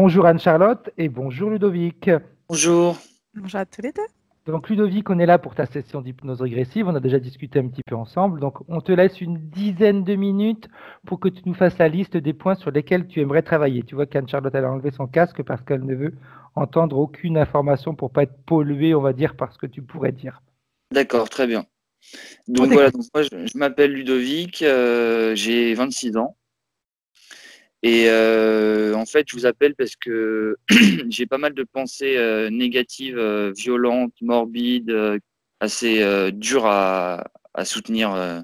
Bonjour Anne-Charlotte et bonjour Ludovic. Bonjour. Bonjour à tous les deux. Donc Ludovic, on est là pour ta session d'hypnose régressive. On a déjà discuté un petit peu ensemble. Donc on te laisse une dizaine de minutes pour que tu nous fasses la liste des points sur lesquels tu aimerais travailler. Tu vois qu'Anne-Charlotte, elle a enlevé son casque parce qu'elle ne veut entendre aucune information pour pas être polluée, on va dire, par ce que tu pourrais dire. D'accord, très bien. On Donc voilà, t'écoute. donc moi je m'appelle Ludovic, j'ai 26 ans. Et en fait, je vous appelle parce que j'ai pas mal de pensées négatives, violentes, morbides, assez dures à soutenir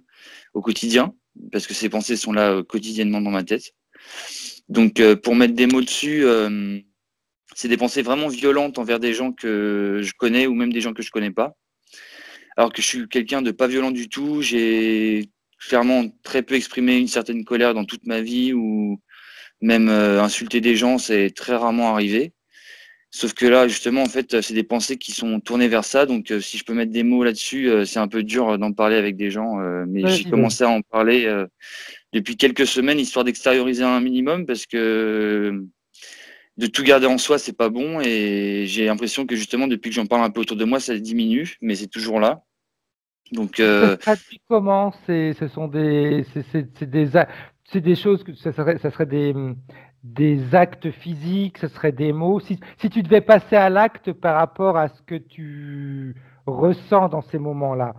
au quotidien, parce que ces pensées sont là quotidiennement dans ma tête. Donc pour mettre des mots dessus, c'est des pensées vraiment violentes envers des gens que je connais ou même des gens que je connais pas. Alors que je suis quelqu'un de pas violent du tout. J'ai clairement très peu exprimé une certaine colère dans toute ma vie ou même insulter des gens, c'est très rarement arrivé. Sauf que là, justement, en fait, c'est des pensées qui sont tournées vers ça. Donc, si je peux mettre des mots là-dessus, c'est un peu dur d'en parler avec des gens. Mais j'ai Vas-y, vas-y. commencé à en parler depuis quelques semaines, histoire d'extérioriser un minimum, parce que de tout garder en soi, c'est pas bon. Et j'ai l'impression que justement, depuis que j'en parle un peu autour de moi, ça diminue, mais c'est toujours là. Donc, Ça se traduit comment? Ce sont c'est des choses que ça serait des actes physiques, ce serait des mots. Si tu devais passer à l'acte par rapport à ce que tu ressens dans ces moments-là.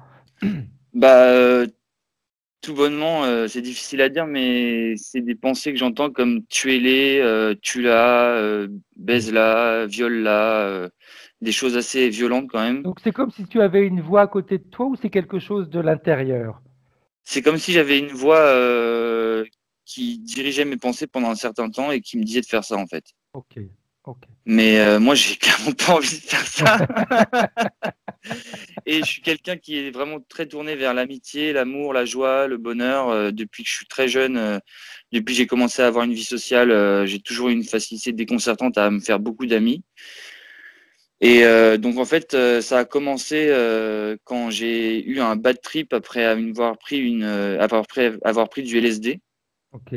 bah, tout bonnement, c'est difficile à dire, mais c'est des pensées que j'entends comme tuez-les, tue-la, Ok. baise-la, viole-la, des choses assez violentes quand même. Donc c'est comme si tu avais une voix à côté de toi ou c'est quelque chose de l'intérieur? C'est comme si j'avais une voix qui dirigeait mes pensées pendant un certain temps et qui me disait de faire ça en fait. Ok, ok. Mais moi, j'ai clairement pas envie de faire ça. Et je suis quelqu'un qui est vraiment très tourné vers l'amitié, l'amour, la joie, le bonheur. Depuis que je suis très jeune, depuis que j'ai commencé à avoir une vie sociale, j'ai toujours eu une facilité déconcertante à me faire beaucoup d'amis. Et donc en fait, ça a commencé quand j'ai eu un bad trip après avoir pris du LSD. Ok.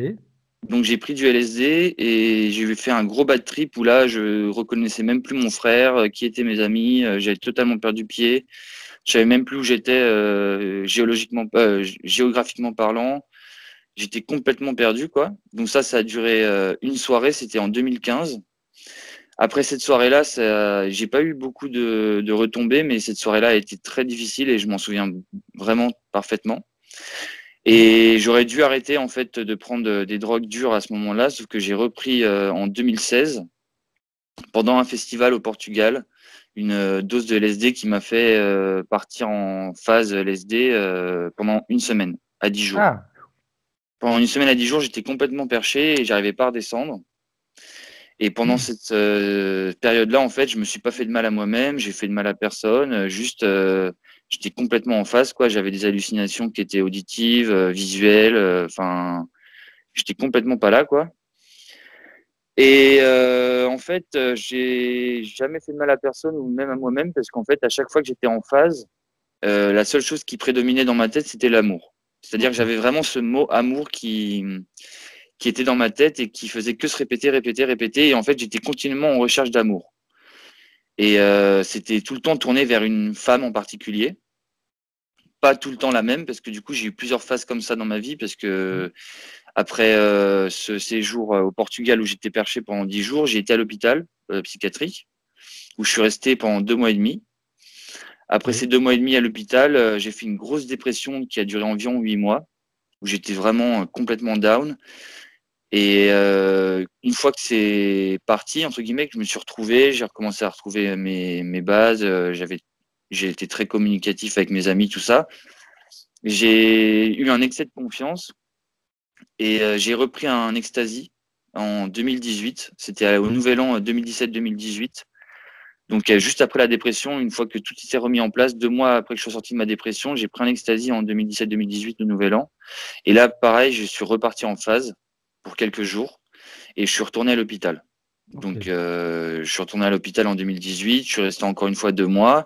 Donc j'ai pris du LSD et j'ai fait un gros bad trip où là je reconnaissais même plus mon frère, qui étaient mes amis, j'avais totalement perdu pied. Je savais même plus où j'étais géographiquement parlant. J'étais complètement perdu, quoi. Donc ça a duré une soirée, c'était en 2015. Après cette soirée-là, j'ai pas eu beaucoup de retombées, mais cette soirée-là a été très difficile et je m'en souviens vraiment parfaitement. Et j'aurais dû arrêter en fait de prendre des drogues dures à ce moment-là, sauf que j'ai repris en 2016 pendant un festival au Portugal une dose de LSD qui m'a fait partir en phase LSD pendant une semaine à 10 jours. Ah, Pendant une semaine à 10 jours, j'étais complètement perché et j'arrivais pas à redescendre. Et pendant cette période-là, en fait, je me suis pas fait de mal à moi-même, j'ai fait de mal à personne, juste j'étais complètement en phase, quoi. J'avais des hallucinations qui étaient auditives, visuelles, enfin, j'étais complètement pas là, quoi. Et en fait, j'ai jamais fait de mal à personne ou même à moi-même parce qu'en fait, à chaque fois que j'étais en phase, la seule chose qui prédominait dans ma tête, c'était l'amour. C'est-à-dire que ok. j'avais vraiment ce mot amour qui était dans ma tête et qui faisait que se répéter, répéter, répéter. Et en fait, j'étais continuellement en recherche d'amour. Et c'était tout le temps tourné vers une femme en particulier. Pas tout le temps la même, parce que du coup, j'ai eu plusieurs phases comme ça dans ma vie, parce que après ce séjour au Portugal où j'étais perché pendant 10 jours, j'ai été à l'hôpital psychiatrique, où je suis resté pendant 2 mois et demi. Après Ok. ces 2 mois et demi à l'hôpital, j'ai fait une grosse dépression qui a duré environ 8 mois, où j'étais vraiment complètement down. Et une fois que c'est parti, entre guillemets, que je me suis retrouvé, j'ai recommencé à retrouver mes bases. J'ai été très communicatif avec mes amis, tout ça. J'ai eu un excès de confiance et j'ai repris un ecstasy en 2018. C'était au Nouvel An 2017-2018. Donc juste après la dépression, une fois que tout s'est remis en place, 2 mois après que je sois sorti de ma dépression, j'ai pris un ecstasy en 2017-2018, le Nouvel An. Et là, pareil, je suis reparti en phase pour quelques jours et je suis retourné à l'hôpital. Ok. Donc je suis retourné à l'hôpital en 2018, je suis resté encore une fois 2 mois.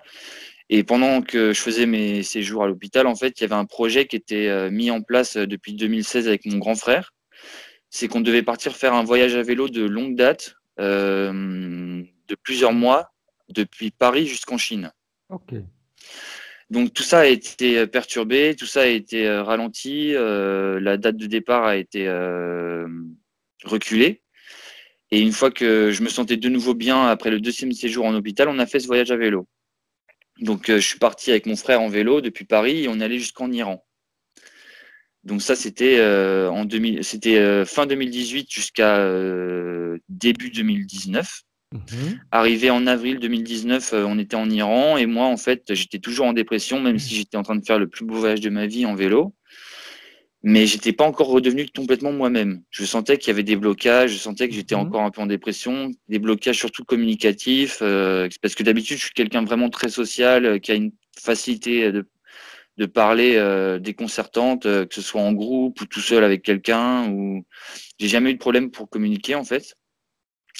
Et pendant que je faisais mes séjours à l'hôpital, en fait, il y avait un projet qui était mis en place depuis 2016 avec mon grand frère. C'est qu'on devait partir faire un voyage à vélo de longue date de plusieurs mois, depuis Paris jusqu'en Chine. Ok. Donc tout ça a été perturbé, tout ça a été ralenti, la date de départ a été reculée. Et une fois que je me sentais de nouveau bien après le deuxième séjour en hôpital, on a fait ce voyage à vélo. Donc je suis parti avec mon frère en vélo depuis Paris et on est allé jusqu'en Iran. Donc ça, c'était fin 2018 jusqu'à début 2019. Mhm. Arrivé en avril 2019, on était en Iran et moi, en fait, j'étais toujours en dépression, même si j'étais en train de faire le plus beau voyage de ma vie en vélo. Mais j'étais pas encore redevenu complètement moi-même. Je sentais qu'il y avait des blocages, je sentais que j'étais Mhm. encore un peu en dépression, des blocages surtout communicatifs, parce que d'habitude, je suis quelqu'un vraiment très social, qui a une facilité de parler déconcertante, que ce soit en groupe ou tout seul avec quelqu'un. Ou j'ai jamais eu de problème pour communiquer en fait.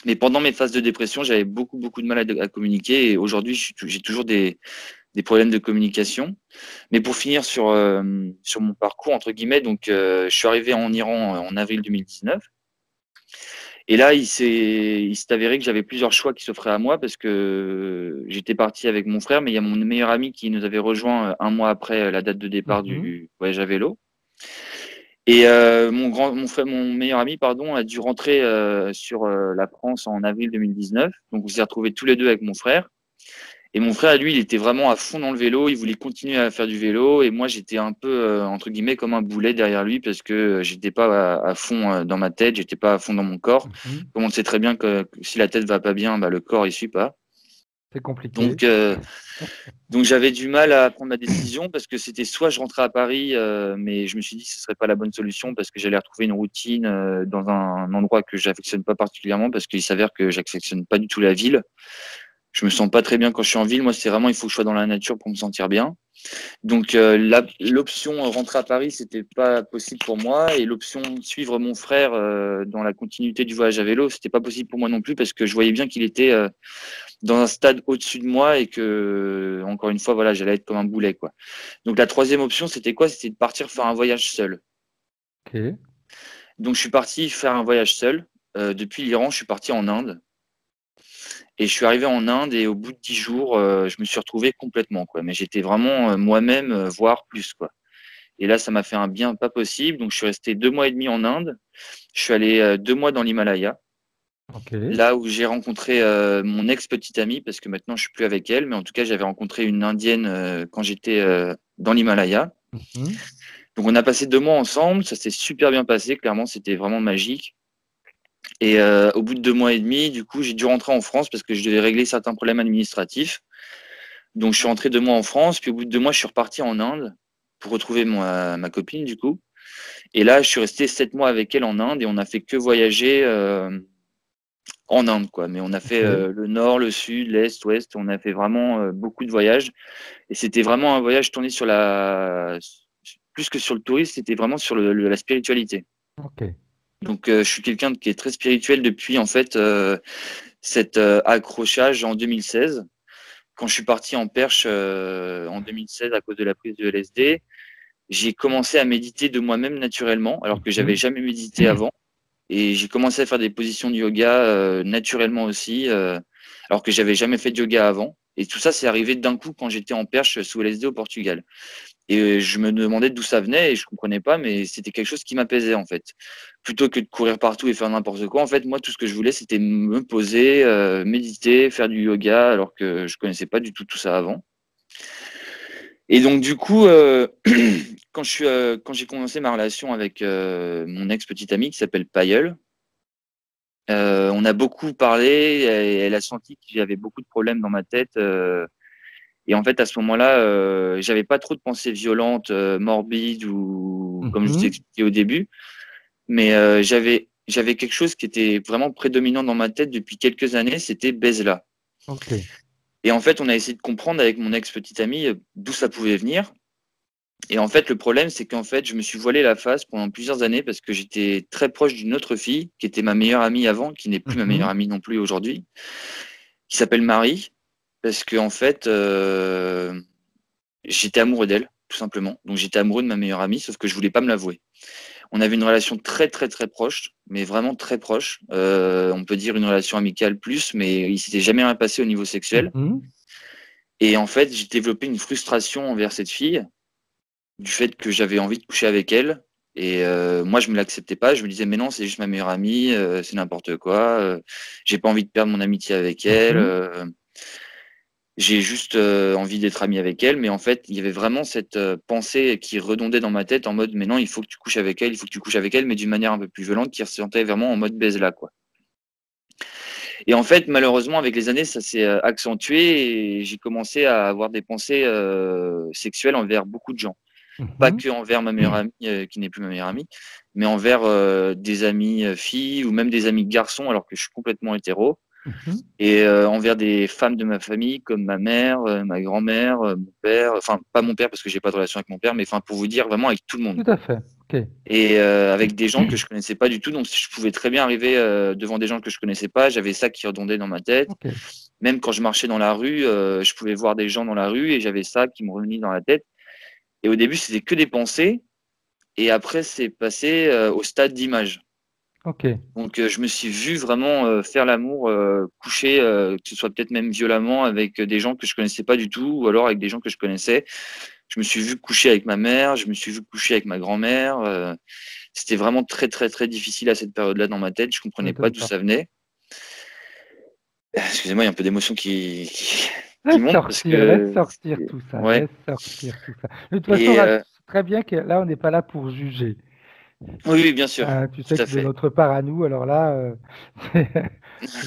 Mais pendant mes phases de dépression, j'avais beaucoup de mal à communiquer. Et aujourd'hui, j'ai toujours des problèmes de communication. Mais pour finir sur mon parcours entre guillemets, donc je suis arrivé en Iran en avril 2019. Et là, il s'est avéré que j'avais plusieurs choix qui s'offraient à moi parce que j'étais parti avec mon frère, mais il y a mon meilleur ami qui nous avait rejoint un mois après la date de départ Mhm. du voyage à vélo. Et mon meilleur ami, pardon, a dû rentrer sur la France en avril 2019. Donc on s'est retrouvés tous les deux avec mon frère. Et mon frère, lui, il était vraiment à fond dans le vélo. Il voulait continuer à faire du vélo. Et moi, j'étais un peu, entre guillemets, comme un boulet derrière lui parce que j'étais pas à fond dans ma tête, j'étais pas à fond dans mon corps. Mhm. Comme on sait très bien que si la tête va pas bien, bah, le corps, il suit pas. C'est compliqué. Donc, donc j'avais du mal à prendre ma décision parce que c'était soit je rentrais à Paris, mais je me suis dit que ce serait pas la bonne solution parce que j'allais retrouver une routine dans un endroit que j'affectionne pas particulièrement parce qu'il s'avère que j'affectionne pas du tout la ville. Je me sens pas très bien quand je suis en ville. Moi, c'est vraiment, il faut que je sois dans la nature pour me sentir bien. Donc, l'option rentrer à Paris, c'était pas possible pour moi. Et l'option suivre mon frère dans la continuité du voyage à vélo, c'était pas possible pour moi non plus parce que je voyais bien qu'il était dans un stade au-dessus de moi et que, encore une fois, voilà, j'allais être comme un boulet, quoi. Donc, la troisième option, c'était quoi? C'était de partir faire un voyage seul. Ok. Donc, je suis parti faire un voyage seul. Depuis l'Iran, je suis parti en Inde. Et je suis arrivé en Inde et au bout de 10 jours, je me suis retrouvé complètement, quoi. Mais j'étais vraiment moi-même, voire plus, quoi. Et là, ça m'a fait un bien pas possible. Donc, je suis resté 2 mois et demi en Inde. Je suis allé 2 mois dans l'Himalaya, Ok. là où j'ai rencontré mon ex-petite amie, parce que maintenant, je suis plus avec elle. Mais en tout cas, j'avais rencontré une Indienne quand j'étais dans l'Himalaya. Mhm. Donc, on a passé 2 mois ensemble. Ça s'est super bien passé. Clairement, c'était vraiment magique. Et au bout de 2 mois et demi, du coup, j'ai dû rentrer en France parce que je devais régler certains problèmes administratifs. Donc, je suis rentré 2 mois en France, puis au bout de 2 mois, je suis reparti en Inde pour retrouver ma copine, du coup. Et là, je suis resté 7 mois avec elle en Inde et on a fait que voyager en Inde, quoi. Mais on a fait Ok. le nord, le sud, l'est, l'ouest. On a fait vraiment beaucoup de voyages. Et c'était vraiment un voyage tourné sur plus que sur le tourisme, c'était vraiment sur la spiritualité. Ok. Donc, je suis quelqu'un qui est très spirituel depuis, en fait, cet accrochage en 2016. Quand je suis parti en perche en 2016 à cause de la prise de LSD, j'ai commencé à méditer de moi-même naturellement, alors que j'avais Mhm. jamais médité avant. Et j'ai commencé à faire des positions de yoga naturellement aussi, alors que j'avais jamais fait de yoga avant. Et tout ça, c'est arrivé d'un coup quand j'étais en perche sous LSD au Portugal. Et je me demandais d'où ça venait et je comprenais pas, mais c'était quelque chose qui m'apaisait en fait. Plutôt que de courir partout et faire n'importe quoi, en fait, moi, tout ce que je voulais, c'était me poser, méditer, faire du yoga, alors que je connaissais pas du tout tout ça avant. Et donc, du coup, quand j'ai commencé ma relation avec mon ex-petite amie qui s'appelle Payel, on a beaucoup parlé et elle a senti que j'avais beaucoup de problèmes dans ma tête. Et en fait, à ce moment-là, j'avais pas trop de pensées violentes, morbides ou comme je vous ai Mhm. expliqué au début, mais j'avais quelque chose qui était vraiment prédominant dans ma tête depuis quelques années, c'était baise-la. Ok. Et en fait, on a essayé de comprendre avec mon ex-petite amie d'où ça pouvait venir. Et en fait, le problème, c'est qu'en fait, je me suis voilé la face pendant plusieurs années parce que j'étais très proche d'une autre fille qui était ma meilleure amie avant, qui n'est plus ma meilleure Mhm. amie non plus aujourd'hui, qui s'appelle Marie, parce que en fait, j'étais amoureux d'elle, tout simplement. Donc j'étais amoureux de ma meilleure amie, sauf que je voulais pas me l'avouer. On avait une relation très, très, très proche, mais vraiment très proche. On peut dire une relation amicale plus, mais il s'était jamais rien passé au niveau sexuel. Et en fait, j'ai développé une frustration envers cette fille, du fait que j'avais envie de coucher avec elle. Et moi, je me l'acceptais pas. Je me disais, mais non, c'est juste ma meilleure amie, c'est n'importe quoi. J'ai pas envie de perdre mon amitié avec elle. J'ai juste envie d'être ami avec elle. Mais en fait, il y avait vraiment cette pensée qui redondait dans ma tête en mode, mais non, il faut que tu couches avec elle, il faut que tu couches avec elle, mais d'une manière un peu plus violente, qui ressentait vraiment en mode baise là, quoi. Et en fait, malheureusement, avec les années, ça s'est accentué et j'ai commencé à avoir des pensées sexuelles envers beaucoup de gens. Pas que envers ma meilleure amie, qui n'est plus ma meilleure amie, mais envers des amis filles ou même des amis garçons, alors que je suis complètement hétéro. Et envers des femmes de ma famille, comme ma mère, ma grand-mère, mon père, enfin pas mon père parce que j'ai pas de relation avec mon père, mais enfin pour vous dire vraiment avec tout le monde, Tout quoi. à fait. Ok. Et avec des gens que je connaissais pas du tout, donc je pouvais très bien arriver devant des gens que je connaissais pas, j'avais ça qui redondait dans ma tête. Ok. Même quand je marchais dans la rue, je pouvais voir des gens dans la rue et j'avais ça qui me revenait dans la tête. Et au début, c'était que des pensées. Et après, c'est passé au stade d'image. Ok. Donc, je me suis vu vraiment faire l'amour, coucher, que ce soit peut-être même violemment avec des gens que je connaissais pas du tout, ou alors avec des gens que je connaissais. Je me suis vu coucher avec ma mère, je me suis vu coucher avec ma grand-mère. C'était vraiment très, très, très difficile à cette période-là dans ma tête. Je Ça comprenais pas m'étonne d'où pas. ça venait. Excusez-moi, il y a un peu d'émotion qui Laisse monte parce sortir, laisse que sortir tout ça, ouais. laisse sortir tout ça. De toute façon, Et c'est très bien que là, on n'est pas là pour juger. oui, oui, bien sûr, Tu sais tout à que de fait. notre part à nous, alors là,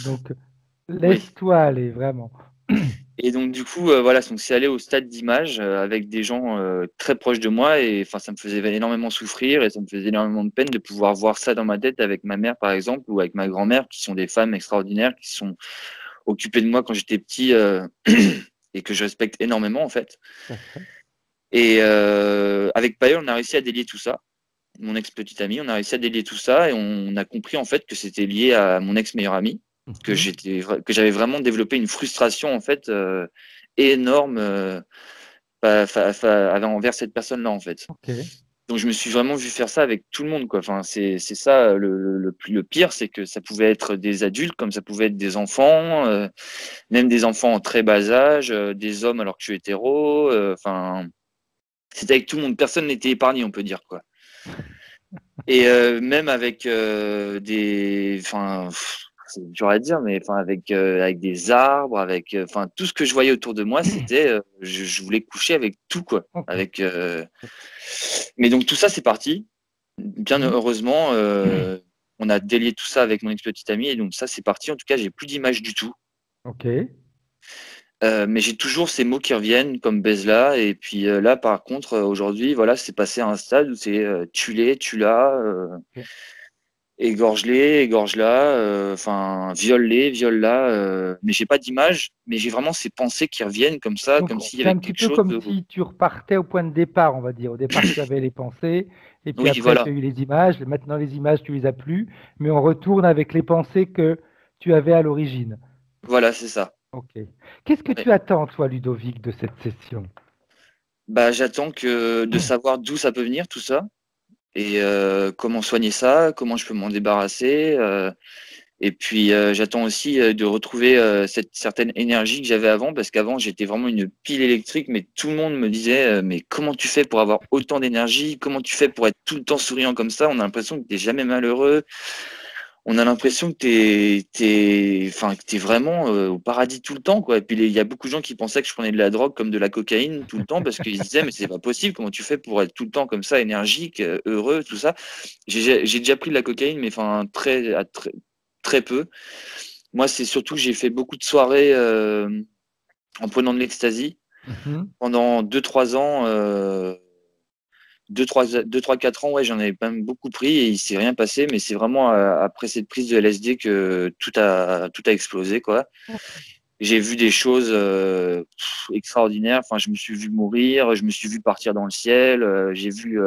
donc Oui. laisse-toi aller, vraiment. Et donc du coup, voilà, donc c'est allé au stade d'image avec des gens très proches de moi et enfin ça me faisait énormément souffrir et ça me faisait énormément de peine de pouvoir voir ça dans ma tête avec ma mère par exemple ou avec ma grand-mère qui sont des femmes extraordinaires qui sont occupées de moi quand j'étais petit et que je respecte énormément en fait. Tout à fait. Et avec Paël, on a réussi à délier tout ça. Mon ex-petite amie, on a réussi à délier tout ça et on a compris en fait que c'était lié à mon ex-meilleur ami, Mhm. que j'avais vraiment développé une frustration en fait énorme envers cette personne-là en fait. Ok. Donc je me suis vraiment vu faire ça avec tout le monde quoi. Enfin c'est ça le pire, c'est que ça pouvait être des adultes comme ça pouvait être des enfants, même des enfants en très bas âge, des hommes alors que je suis hétéro. Enfin c'était avec tout le monde, personne n'était épargné on peut dire quoi. Et même avec enfin, c'est dur à dire, mais enfin avec des arbres, avec enfin tout ce que je voyais autour de moi, c'était je voulais coucher avec tout quoi. Ok. Avec mais donc tout ça c'est parti. Bien Mhm. heureusement, on a délié tout ça avec mon ex-petite amie et donc ça c'est parti. En tout cas, j'ai plus d'image du tout. Ok. Mais j'ai toujours ces mots qui reviennent comme baise-là et puis là par contre aujourd'hui voilà c'est passé à un stade où c'est tue-les, tue-la. Ok. Égorge-les, égorge-la, enfin viole-les, viole-la. Mais j'ai pas d'image, mais j'ai vraiment ces pensées qui reviennent comme ça, Donc, comme s'il y c'est avait un petit quelque peu chose. comme si tu repartais au point de départ, on va dire. Au départ, tu avais les pensées, et puis Oui, après, tu voilà, as eu les images. Maintenant, les images, tu les as plus, mais on retourne avec les pensées que tu avais à l'origine. voilà, c'est ça. Ok. Qu'est-ce que Ouais. tu attends, toi, Ludovic, de cette session? Bah, j'attends que de savoir d'où ça peut venir tout ça et comment soigner ça, comment je peux m'en débarrasser. Et puis j'attends aussi de retrouver cette certaine énergie que j'avais avant, parce qu'avant j'étais vraiment une pile électrique, mais tout le monde me disait mais comment tu fais pour avoir autant d'énergie? Comment tu fais pour être tout le temps souriant comme ça? On a l'impression que t'es jamais malheureux. On a l'impression que enfin, que t'es vraiment au paradis tout le temps, quoi. Et puis il y a beaucoup de gens qui pensaient que je prenais de la drogue comme de la cocaïne tout le temps, parce qu'ils se disaient mais c'est pas possible. Comment tu fais pour être tout le temps comme ça, énergique, heureux, tout ça? J'ai déjà pris de la cocaïne, mais enfin très peu. Moi, c'est surtout que j'ai fait beaucoup de soirées en prenant de l'ecstasy Mhm. pendant 2-3 ans, 2-3-4 ans, ouais, j'en avais même beaucoup pris et il s'est rien passé, mais c'est vraiment après cette prise de LSD que tout a explosé, quoi. Ok. J'ai vu des choses extraordinaires. Enfin, je me suis vu mourir, je me suis vu partir dans le ciel, j'ai vu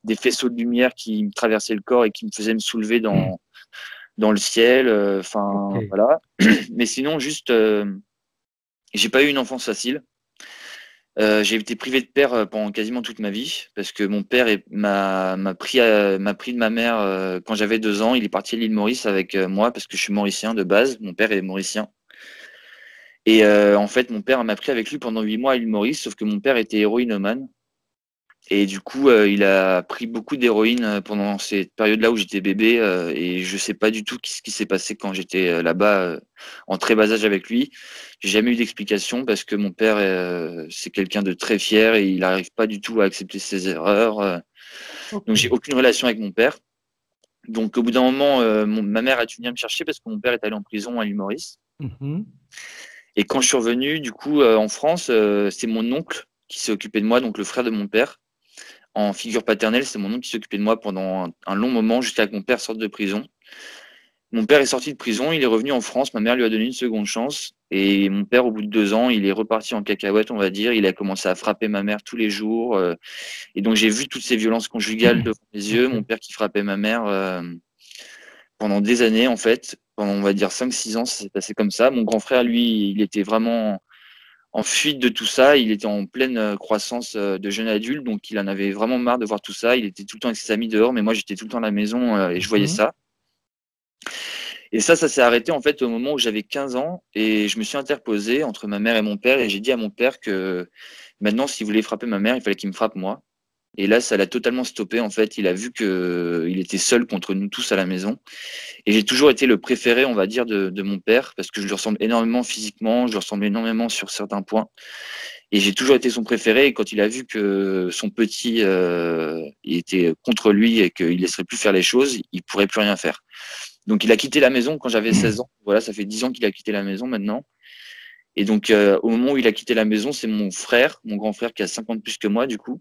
des faisceaux de lumière qui me traversaient le corps et qui me faisaient me soulever dans le ciel. Ok. Enfin, voilà. Mais sinon, juste, j'ai pas eu une enfance facile. J'ai été privé de père pendant quasiment toute ma vie parce que mon père m'a pris de ma mère quand j'avais 2 ans. Il est parti à l'île Maurice avec moi parce que je suis mauricien de base. Mon père est mauricien. Et en fait, mon père m'a pris avec lui pendant 8 mois à l'île Maurice, sauf que mon père était héroïnomane. Et du coup, il a pris beaucoup d'héroïne pendant cette période-là où j'étais bébé. Et je sais pas du tout ce qui s'est passé quand j'étais là-bas en très bas âge avec lui. J'ai jamais eu d'explication parce que mon père, c'est quelqu'un de très fier et il n'arrive pas du tout à accepter ses erreurs. Donc, j'ai aucune relation avec mon père. Donc, au bout d'un moment, ma mère a dû venir me chercher parce que mon père est allé en prison à l'île Maurice. Et quand je suis revenu, du coup, en France, c'est mon oncle qui s'est occupé de moi, donc le frère de mon père. En figure paternelle, c'est mon oncle qui s'est occupé de moi pendant un long moment, jusqu'à ce que mon père sorte de prison. Mon père est sorti de prison, il est revenu en France, ma mère lui a donné une seconde chance. Et mon père, au bout de 2 ans, il est reparti en cacahuète, on va dire. Il a commencé à frapper ma mère tous les jours. Et donc, j'ai vu toutes ces violences conjugales devant mes yeux. Mon père qui frappait ma mère pendant des années, en fait. Pendant, on va dire, 5-6 ans, ça s'est passé comme ça. Mon grand frère, lui, il était vraiment en fuite de tout ça. Il était en pleine croissance de jeune adulte, donc il en avait vraiment marre de voir tout ça. Il était tout le temps avec ses amis dehors, mais moi j'étais tout le temps à la maison et je voyais ça. Et ça s'est arrêté en fait au moment où j'avais 15 ans et je me suis interposé entre ma mère et mon père et j'ai dit à mon père que maintenant s'il voulait frapper ma mère, il fallait qu'il me frappe moi. Et là, ça l'a totalement stoppé en fait. Il a vu qu'il était seul contre nous tous à la maison. Et j'ai toujours été le préféré, on va dire, de mon père parce que je lui ressemble énormément physiquement, je lui ressemble énormément sur certains points. Et j'ai toujours été son préféré. Et quand il a vu que son petit il était contre lui et qu'il ne laisserait plus faire les choses, il ne pourrait plus rien faire. Donc il a quitté la maison quand j'avais 16 ans. Voilà, ça fait 10 ans qu'il a quitté la maison maintenant. Et donc au moment où il a quitté la maison, c'est mon frère, mon grand frère qui a 5 ans de plus que moi du coup,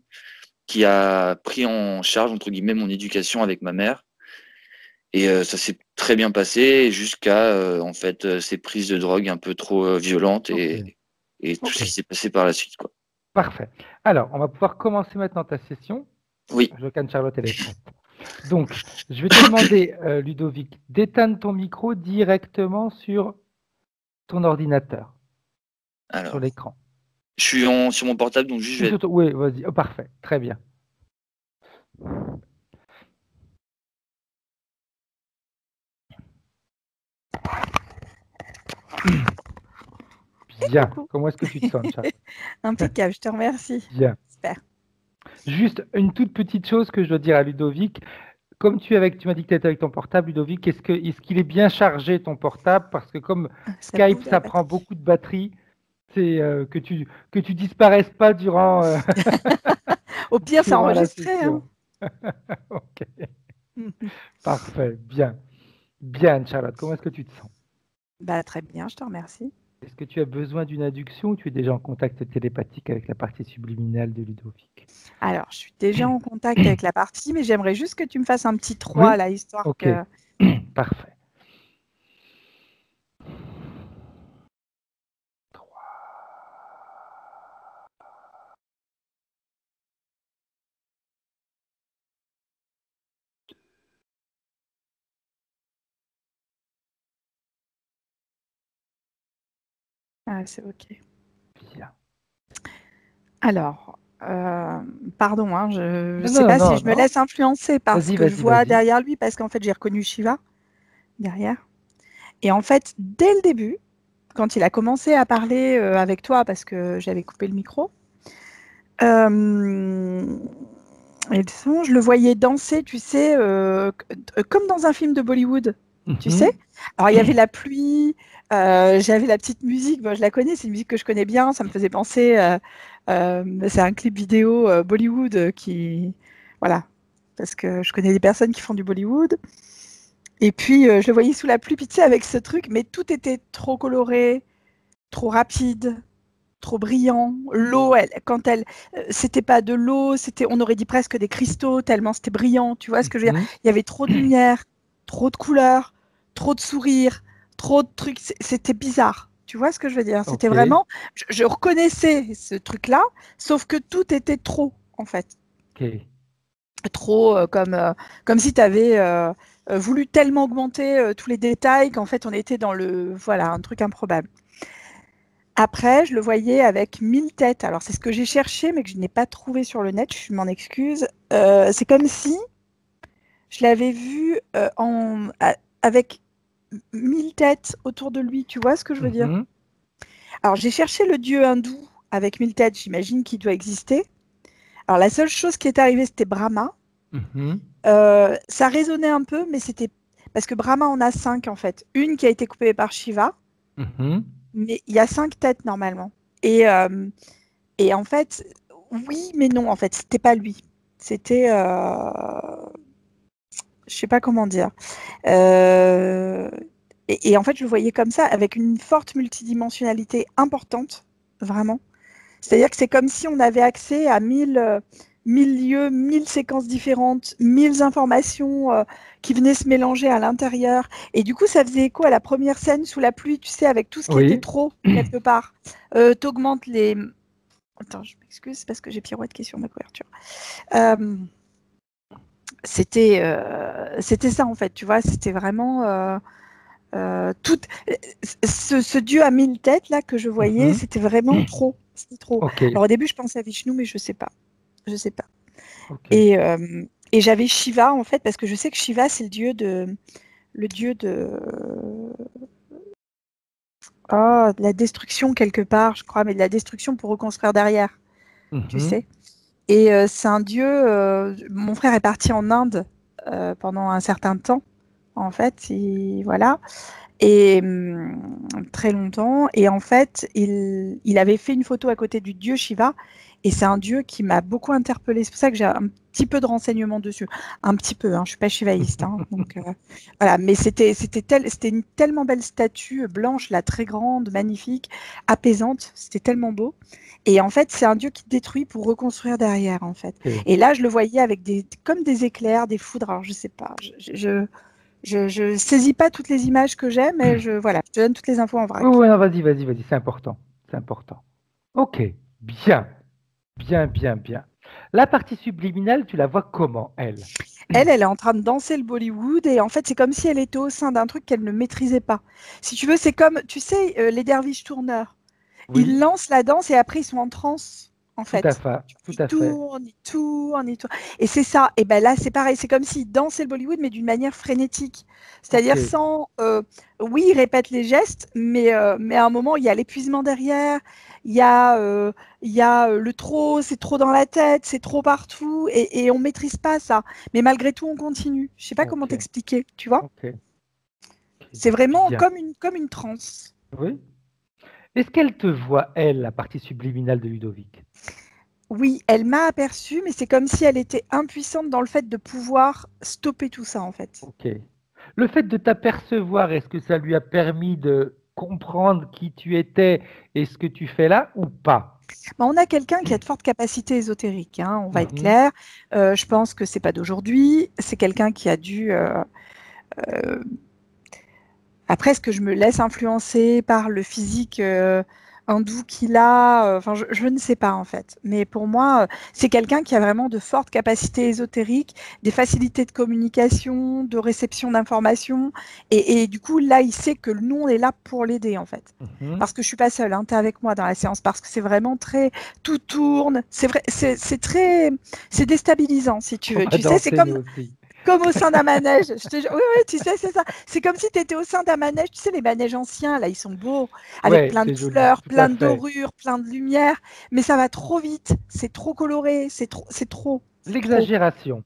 qui a pris en charge entre guillemets mon éducation avec ma mère. Et ça s'est très bien passé jusqu'à en fait ces prises de drogue un peu trop violentes et tout ce qui s'est passé par la suite, quoi. Parfait. Alors, on va pouvoir commencer maintenant ta session. Oui. Charlotte, elle est prête. Donc, je vais te demander, Ludovic, d'éteindre ton micro directement sur ton ordinateur, sur l'écran. Je suis sur mon portable, donc juste je vais... Oui, vas-y. Oh, parfait, très bien. Bien. Coucou. Comment est-ce que tu te sens, Charlotte? Impeccable, je te remercie. Bien. Super. Juste une toute petite chose que je dois dire à Ludovic. Comme tu m'as dit que tu étais avec ton portable, Ludovic, est-ce qu'il est bien chargé ton portable? Parce que comme Skype, ça prend beaucoup de batterie, c'est que tu disparaisses pas durant. Au pire, c'est enregistré. Hein. Ok. Parfait, bien. Bien, Charlotte, comment est-ce que tu te sens? Très bien, je te remercie. Est-ce que tu as besoin d'une induction ou tu es déjà en contact télépathique avec la partie subliminale de Ludovic? Alors, je suis déjà en contact avec la partie, mais j'aimerais juste que tu me fasses un petit 3 là, histoire que... Parfait. 3. Ah, c'est OK. Bien. Alors, pardon, hein, je ne sais pas si je me laisse influencer par ce que je vois derrière lui, parce qu'en fait, j'ai reconnu Shiva derrière. Et en fait, dès le début, quand il a commencé à parler avec toi, parce que j'avais coupé le micro, et je le voyais danser, tu sais, comme dans un film de Bollywood, tu sais. Alors, il y avait la pluie, j'avais la petite musique, je la connais, c'est une musique que je connais bien, ça me faisait penser, c'est un clip vidéo Bollywood qui... Voilà, parce que je connais des personnes qui font du Bollywood. Et puis, je le voyais sous la pluie, puis tu sais, avec ce truc, mais tout était trop coloré, trop rapide, trop brillant. L'eau, c'était pas de l'eau, on aurait dit presque des cristaux, tellement c'était brillant. Tu vois ce que je veux dire? Il y avait trop de lumière, trop de couleurs, trop de sourires, trop de trucs. C'était bizarre. Tu vois ce que je veux dire? C'était vraiment... Je reconnaissais ce truc-là, sauf que tout était trop, en fait. Trop comme si tu avais voulu tellement augmenter tous les détails qu'en fait, on était dans un truc improbable. Après, je le voyais avec 1000 têtes. Alors, c'est ce que j'ai cherché, mais que je n'ai pas trouvé sur le net. Je m'en excuse. C'est comme si je l'avais vu avec 1000 têtes autour de lui. Tu vois ce que je veux dire? Mhm. Alors, j'ai cherché le dieu hindou avec 1000 têtes. J'imagine qu'il doit exister. Alors, la seule chose qui est arrivée, c'était Brahma. Mhm. Ça résonnait un peu, mais c'était parce que Brahma en a 5 en fait. Une qui a été coupée par Shiva, Mhm. mais il y a 5 têtes normalement. Et, euh, et en fait, oui, mais non, en fait, c'était pas lui. C'était, je sais pas comment dire. Euh, et en fait, je le voyais comme ça, avec une forte multidimensionnalité importante, vraiment. C'est-à-dire que c'est comme si on avait accès à 1000 lieux, 1000 séquences différentes, 1000 informations qui venaient se mélanger à l'intérieur. Et du coup, ça faisait écho à la première scène sous la pluie, tu sais, avec tout ce qui était Oui. trop, quelque part. T'augmentes les... Attends, je m'excuse, c'est parce que j'ai Pirouette qui est sur ma couverture. Euh, c'était ça, en fait, tu vois, c'était vraiment... tout... ce dieu à 1000 têtes, là, que je voyais, Mhm. c'était vraiment trop. C'était trop. Ok, Alors au début, je pensais à Vishnu, mais je sais pas. Je sais pas. ok. Et j'avais Shiva en fait parce que je sais que Shiva c'est le dieu de la destruction quelque part, je crois, mais de la destruction pour reconstruire derrière, tu Mhm. sais. Et c'est un dieu. Mon frère est parti en Inde pendant un certain temps, en fait, voilà, et très longtemps. Et en fait, il avait fait une photo à côté du dieu Shiva. Et c'est un dieu qui m'a beaucoup interpellée. C'est pour ça que j'ai un petit peu de renseignements dessus. Un petit peu, hein, je ne suis pas shivaïste. Hein, donc, voilà. Mais c'était une tellement belle statue blanche, là, très grande, magnifique, apaisante. C'était tellement beau. Et en fait, c'est un dieu qui détruit pour reconstruire derrière, en fait. Ok. Et là, je le voyais avec comme des éclairs, des foudres. Alors, je sais pas. Je saisis pas toutes les images que j'ai, mais voilà, je te donne toutes les infos en Oui, vrac. oui, non, vas-y, vas-y, vas-y, c'est important. C'est important. Ok, bien, bien, bien, bien. La partie subliminale, tu la vois comment, elle? Elle est en train de danser le Bollywood et en fait, c'est comme si elle était au sein d'un truc qu'elle ne maîtrisait pas. Si tu veux, c'est comme, tu sais, les derviches tourneurs. Ils Oui, lancent la danse et après, ils sont en transe, en tout à fait. fait, tout Ils à fait. tournent, ils tournent, ils tournent. Et c'est ça. Et ben là, c'est pareil. C'est comme s'ils dansaient le Bollywood, mais d'une manière frénétique. Ok, C'est-à-dire sans... oui, ils répètent les gestes, mais à un moment, il y a l'épuisement derrière. Il y a, le trop, c'est trop dans la tête, c'est trop partout. Et on maîtrise pas ça. Mais malgré tout, on continue. Je sais pas comment ok, t'expliquer, tu vois. ok, ok, C'est vraiment bien. comme une transe. Oui. Est-ce qu'elle te voit, elle, la partie subliminale de Ludovic? Oui, elle m'a aperçue, mais c'est comme si elle était impuissante dans le fait de pouvoir stopper tout ça, en fait. Ok. Le fait de t'apercevoir, est-ce que ça lui a permis de comprendre qui tu étais et ce que tu fais là ou pas? Bah, on a quelqu'un qui a de fortes capacités ésotériques, hein, on va être Mhm. clair. Je pense que c'est pas d'aujourd'hui. C'est quelqu'un qui a dû. Euh, Après, est-ce que je me laisse influencer par le physique hindou qu'il a? Enfin, je ne sais pas en fait. Mais pour moi, c'est quelqu'un qui a vraiment de fortes capacités ésotériques, des facilités de communication, de réception d'informations. Et du coup, là, il sait que nous, on est là pour l'aider en fait. Mhm. Parce que je suis pas seule, hein, tu es avec moi dans la séance, parce que c'est vraiment très, tout tourne, c'est vrai, c'est très, c'est déstabilisant si tu On veux. va Tu sais, c'est danser nous aussi. comme au sein d'un manège. Je te jure. Oui, oui, tu sais, c'est ça. C'est comme si tu étais au sein d'un manège. Tu sais, les manèges anciens, là, ils sont beaux, avec Ouais, plein de c'est joli, couleurs, tout à plein de fait. dorures, plein de lumière. Mais ça va trop vite. C'est trop coloré. C'est trop. L'exagération.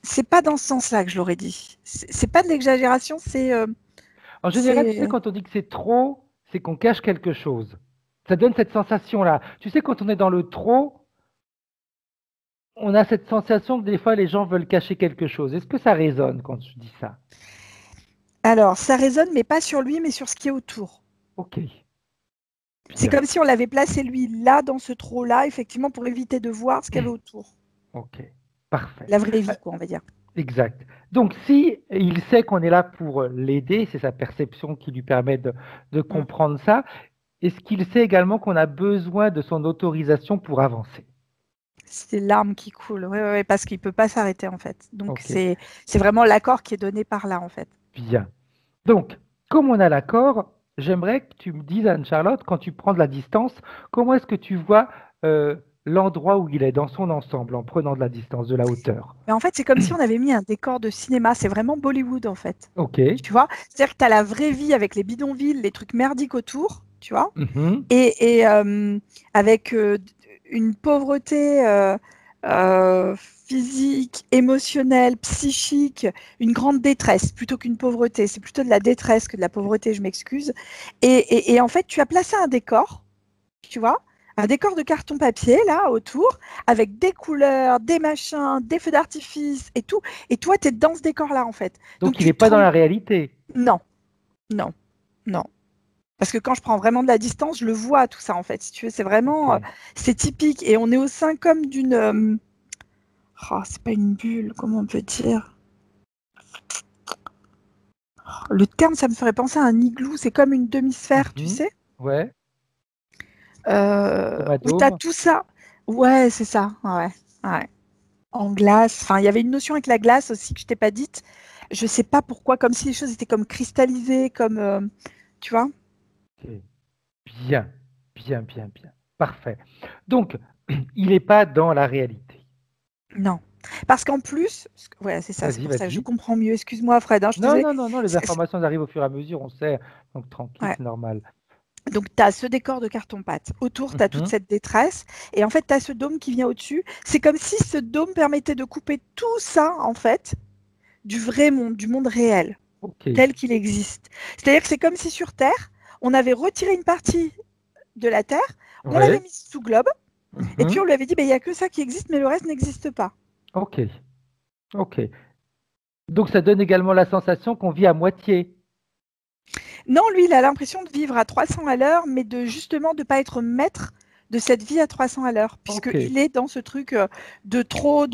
C'est pas dans ce sens-là que je l'aurais dit. C'est pas de l'exagération, En général, tu sais, c'est. quand on dit que c'est trop, c'est qu'on cache quelque chose. Ça donne cette sensation-là. Tu sais, quand on est dans le trop, on a cette sensation que des fois, les gens veulent cacher quelque chose. Est-ce que ça résonne quand tu dis ça? Alors, ça résonne, mais pas sur lui, mais sur ce qui est autour. Ok, C'est bien. comme si on l'avait placé lui là, dans ce trou-là, effectivement, pour éviter de voir ce qu'il y avait autour. Ok, parfait. La vraie Euh, vie, quoi, on va dire. Exact. Donc, si il sait qu'on est là pour l'aider, c'est sa perception qui lui permet de Mm. comprendre ça, est-ce qu'il sait également qu'on a besoin de son autorisation pour avancer? C'est l'arme qui coule, oui, parce qu'il ne peut pas s'arrêter en fait. Donc Ok, c'est vraiment l'accord qui est donné par là en fait. bien. Donc, comme on a l'accord, j'aimerais que tu me dises, Anne-Charlotte, quand tu prends de la distance, comment est-ce que tu vois l'endroit où il est dans son ensemble en prenant de la distance, de la hauteur? Mais en fait, c'est comme si on avait mis un décor de cinéma. C'est vraiment Bollywood, en fait. Ok. Tu vois? C'est-à-dire que tu as la vraie vie avec les bidonvilles, les trucs merdiques autour, tu vois? Mhm. Et avec une pauvreté physique, émotionnelle, psychique, une grande détresse, plutôt qu'une pauvreté. C'est plutôt de la détresse que de la pauvreté, je m'excuse. Et en fait, tu as placé un décor, tu vois, un décor de carton-papier, là, autour, avec des couleurs, des machins, des feux d'artifice et tout. Et toi, tu es dans ce décor-là, en fait. Donc, Donc, il tu n'est te pas dans rends... la réalité. Non, non, non. Parce que quand je prends vraiment de la distance, je le vois tout ça en fait. Si tu veux, c'est Ok. vraiment, c'est typique. Et on est au sein comme d'une, oh, c'est pas une bulle, comment on peut dire? Le terme, ça me ferait penser à un igloo. C'est comme une demi-sphère, tu Mhm. sais, Ouais. Comme un où tu as dôme. tout ça. Ouais, c'est ça. Ouais, ouais. En glace. Enfin, il y avait une notion avec la glace aussi que je t'ai pas dite. Je sais pas pourquoi, comme si les choses étaient comme cristallisées, comme, tu vois? Ok. Bien, bien, bien, bien. Parfait. Donc, il n'est pas dans la réalité. Non. Parce qu'en plus, ouais, c'est ça, c'est Vas-y, pour ça que je vas-y. comprends mieux. Excuse-moi, Fred, hein, je suis Non, désolée. non, non, non, les C'est- c'est- informations arrivent au fur et à mesure, on sait. Donc, tranquille, Ouais. c'est normal. Donc, tu as ce décor de carton-pâte. Autour, tu as toute Mhm. cette détresse. Et en fait, tu as ce dôme qui vient au-dessus. C'est comme si ce dôme permettait de couper tout ça, en fait, du vrai monde, du monde réel, Ok. tel qu'il existe. C'est-à-dire que c'est comme si sur Terre, on avait retiré une partie de la Terre, on l'avait Ouais. mise sous globe, et puis Mhm. on lui avait dit, ben, il n'y a que ça qui existe, mais le reste n'existe pas. Ok. Ok. Donc, ça donne également la sensation qu'on vit à moitié. Non, lui, il a l'impression de vivre à 300 à l'heure, mais de justement de ne pas être maître de cette vie à 300 à l'heure, Ok. puisqu'il est dans ce truc de trop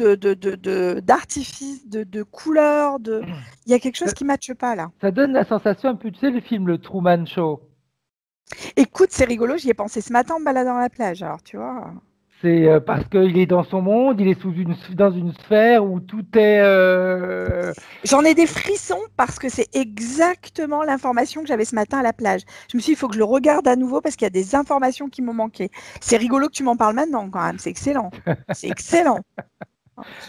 d'artifice, de couleurs, de... il y a quelque chose Ça, qui ne matche pas là. ça donne la sensation un peu, tu sais, le film Le Truman Show. Écoute, c'est rigolo, j'y ai pensé ce matin en me baladant à la plage, alors tu vois. C'est parce qu'il est dans son monde, il est dans une sphère où tout est. J'en ai des frissons parce que c'est exactement l'information que j'avais ce matin à la plage. Je me suis dit, il faut que je le regarde à nouveau parce qu'il y a des informations qui m'ont manqué. C'est rigolo que tu m'en parles maintenant quand même, c'est excellent. C'est excellent.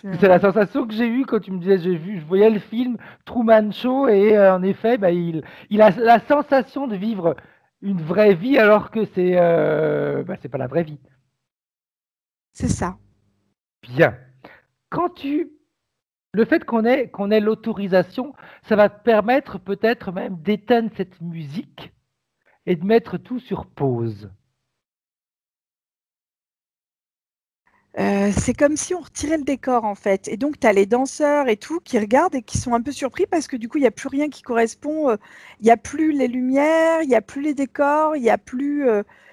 C'est la sensation que j'ai eue quand tu me disais, je voyais le film Truman Show et en effet, bah, il a la sensation de vivre une vraie vie alors que c'est pas la vraie vie. C'est ça. Bien. Quand tu, le fait qu'on ait l'autorisation, ça va te permettre peut-être même d'éteindre cette musique et de mettre tout sur pause. C'est comme si on retirait le décor en fait. Et donc, tu as les danseurs et tout qui regardent et qui sont un peu surpris parce que du coup, il n'y a plus rien qui correspond. Il n'y a plus les lumières, il n'y a plus les décors, il n'y a plus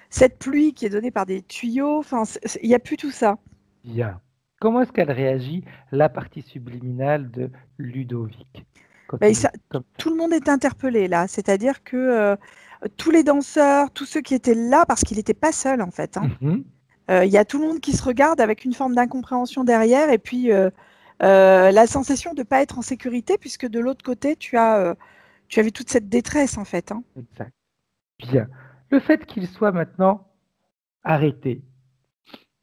cette pluie qui est donnée par des tuyaux. Enfin, il n'y a plus tout ça. Bien. Comment est-ce qu'elle réagit, la partie subliminale de Ludovic, quand Ben, il est comme ça? tout le monde est interpellé là. C'est-à-dire que tous les danseurs, tous ceux qui étaient là, parce qu'il n'était pas seul en fait, hein. Mhm. Il y a tout le monde qui se regarde avec une forme d'incompréhension derrière et puis la sensation de ne pas être en sécurité puisque de l'autre côté, tu avais toute cette détresse en fait, hein. Exact. Bien. Le fait qu'il soit maintenant arrêté,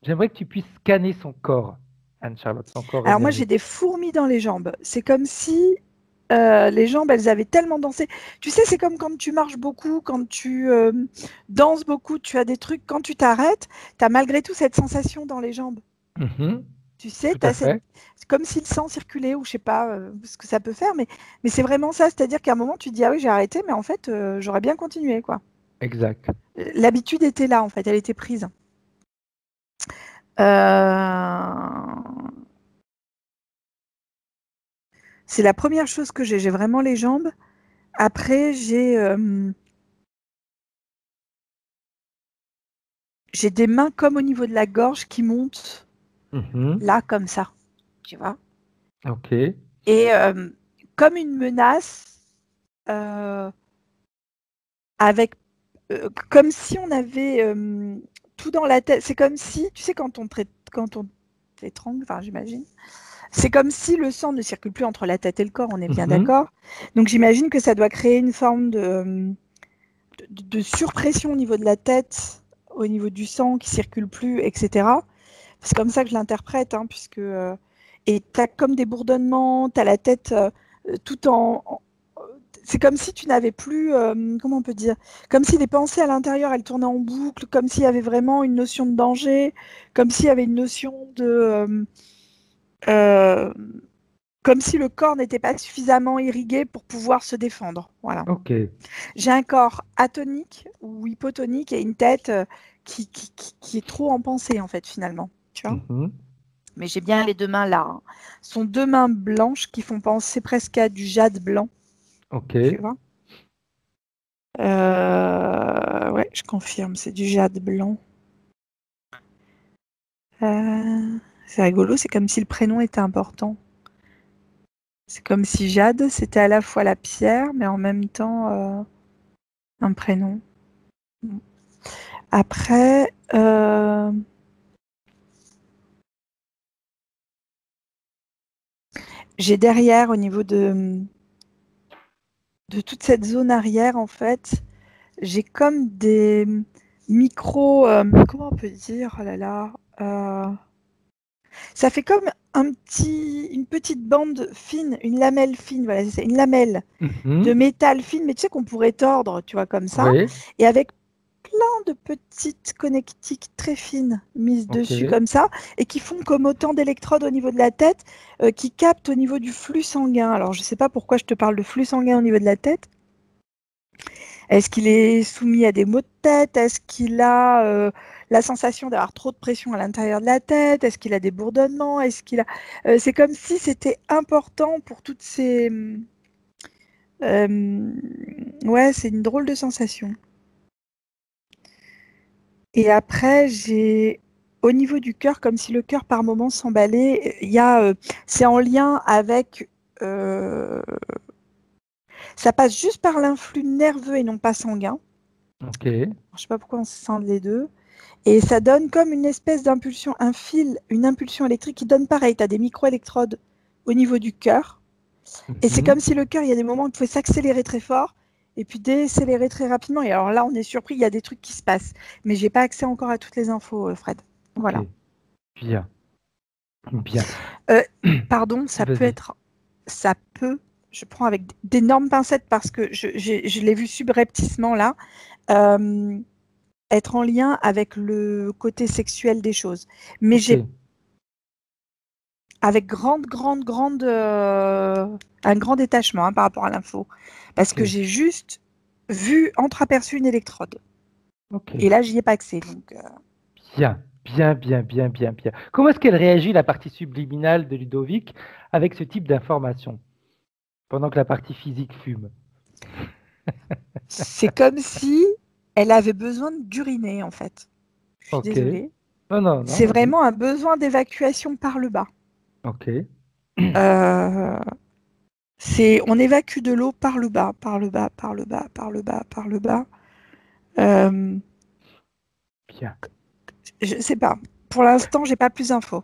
j'aimerais que tu puisses scanner son corps, Anne-Charlotte, son corps Alors moi, j'ai des énergétique. fourmis dans les jambes. C'est comme si les jambes, elles avaient tellement dansé. Tu sais, c'est comme quand tu marches beaucoup, quand tu danses beaucoup, tu as des trucs, quand tu t'arrêtes, tu as malgré tout cette sensation dans les jambes. Mhm. Tu sais, Tout à fait. c'est comme si le sang circulait ou je sais pas ce que ça peut faire, mais c'est vraiment ça. C'est-à-dire qu'à un moment, tu te dis, ah oui, j'ai arrêté, mais en fait, j'aurais bien continué, quoi. Exact. L'habitude était là, en fait, elle était prise. Euh, C'est la première chose que j'ai. J'ai vraiment les jambes. Après, j'ai des mains comme au niveau de la gorge qui montent Mhm. là, comme ça. Tu vois? Ok. Et comme une menace, euh, avec comme si on avait tout dans la tête. C'est comme si, tu sais, quand on t'étrangle, enfin, j'imagine, c'est comme si le sang ne circule plus entre la tête et le corps, on est bien Mhm. d'accord. Donc j'imagine que ça doit créer une forme de surpression au niveau de la tête, au niveau du sang qui circule plus, etc. C'est comme ça que je l'interprète, hein, puisque et t'as comme des bourdonnements, t'as la tête tout c'est comme si tu n'avais plus, comment on peut dire, comme si les pensées à l'intérieur, elles tournaient en boucle, comme s'il y avait vraiment une notion de danger, comme s'il y avait une notion de, comme si le corps n'était pas suffisamment irrigué pour pouvoir se défendre. Voilà. Ok. J'ai un corps atonique ou hypotonique et une tête qui est trop en pensée, en fait, finalement. Tu vois. Mhm. Mais j'ai bien les deux mains là, hein. Ce sont deux mains blanches qui font penser presque à du jade blanc. Ok. Tu vois. Ouais, je confirme, c'est du jade blanc. C'est rigolo, c'est comme si le prénom était important. C'est comme si Jade, c'était à la fois la pierre, mais en même temps un prénom. Après, j'ai derrière, au niveau de toute cette zone arrière, en fait, j'ai comme des micros, comment on peut dire, oh là là, ça fait comme une petite bande fine, une lamelle fine, voilà, c'est une lamelle de Mhm. métal fine, mais tu sais qu'on pourrait tordre, tu vois, comme ça, Oui. et avec plein de petites connectiques très fines mises Ok. dessus comme ça, et qui font comme autant d'électrodes au niveau de la tête, qui captent au niveau du flux sanguin. Alors, je ne sais pas pourquoi je te parle de flux sanguin au niveau de la tête. Est-ce qu'il est soumis à des maux de tête? Est-ce qu'il a la sensation d'avoir trop de pression à l'intérieur de la tête? Est-ce qu'il a des bourdonnements? Est-ce qu'il a... c'est comme si c'était important pour toutes ces... ouais, c'est une drôle de sensation. Et après, j'ai au niveau du cœur, comme si le cœur par moment s'emballait. Il y a, c'est en lien avec... ça passe juste par l'influx nerveux et non pas sanguin. Ok. Je ne sais pas pourquoi on se scinde les deux. Et ça donne comme une espèce d'impulsion, un fil, une impulsion électrique qui donne pareil. Tu as des micro-électrodes au niveau du cœur. Et c'est Mhm. comme si le cœur, il y a des moments où il pouvait s'accélérer très fort et puis décélérer très rapidement. Et alors là, on est surpris, il y a des trucs qui se passent. Mais j'ai pas accès encore à toutes les infos, Fred. Ok. Voilà. Bien. Bien. Pardon, ça peut Vas-y. être... Ça peut... Je prends avec d'énormes pincettes parce que je l'ai vu subrepticement là. Être en lien avec le côté sexuel des choses. Mais Ok. j'ai avec un grand détachement, hein, par rapport à l'info. Parce Ok. que j'ai juste vu, entreaperçu une électrode. Ok. Et là, j'y ai pas accès. Donc, Bien. Bien, bien, bien, bien, bien. Comment est-ce qu'elle réagit, la partie subliminale de Ludovic, avec ce type d'information, pendant que la partie physique fume? c'est comme si elle avait besoin d'uriner, en fait. Je suis Ok. désolée. Non, non, non, C'est vas-y. vraiment un besoin d'évacuation par le bas. Ok. Euh, on évacue de l'eau par le bas, par le bas, par le bas, par le bas, par le bas. Euh, Bien. je sais pas. Pour l'instant, j'ai pas plus d'infos.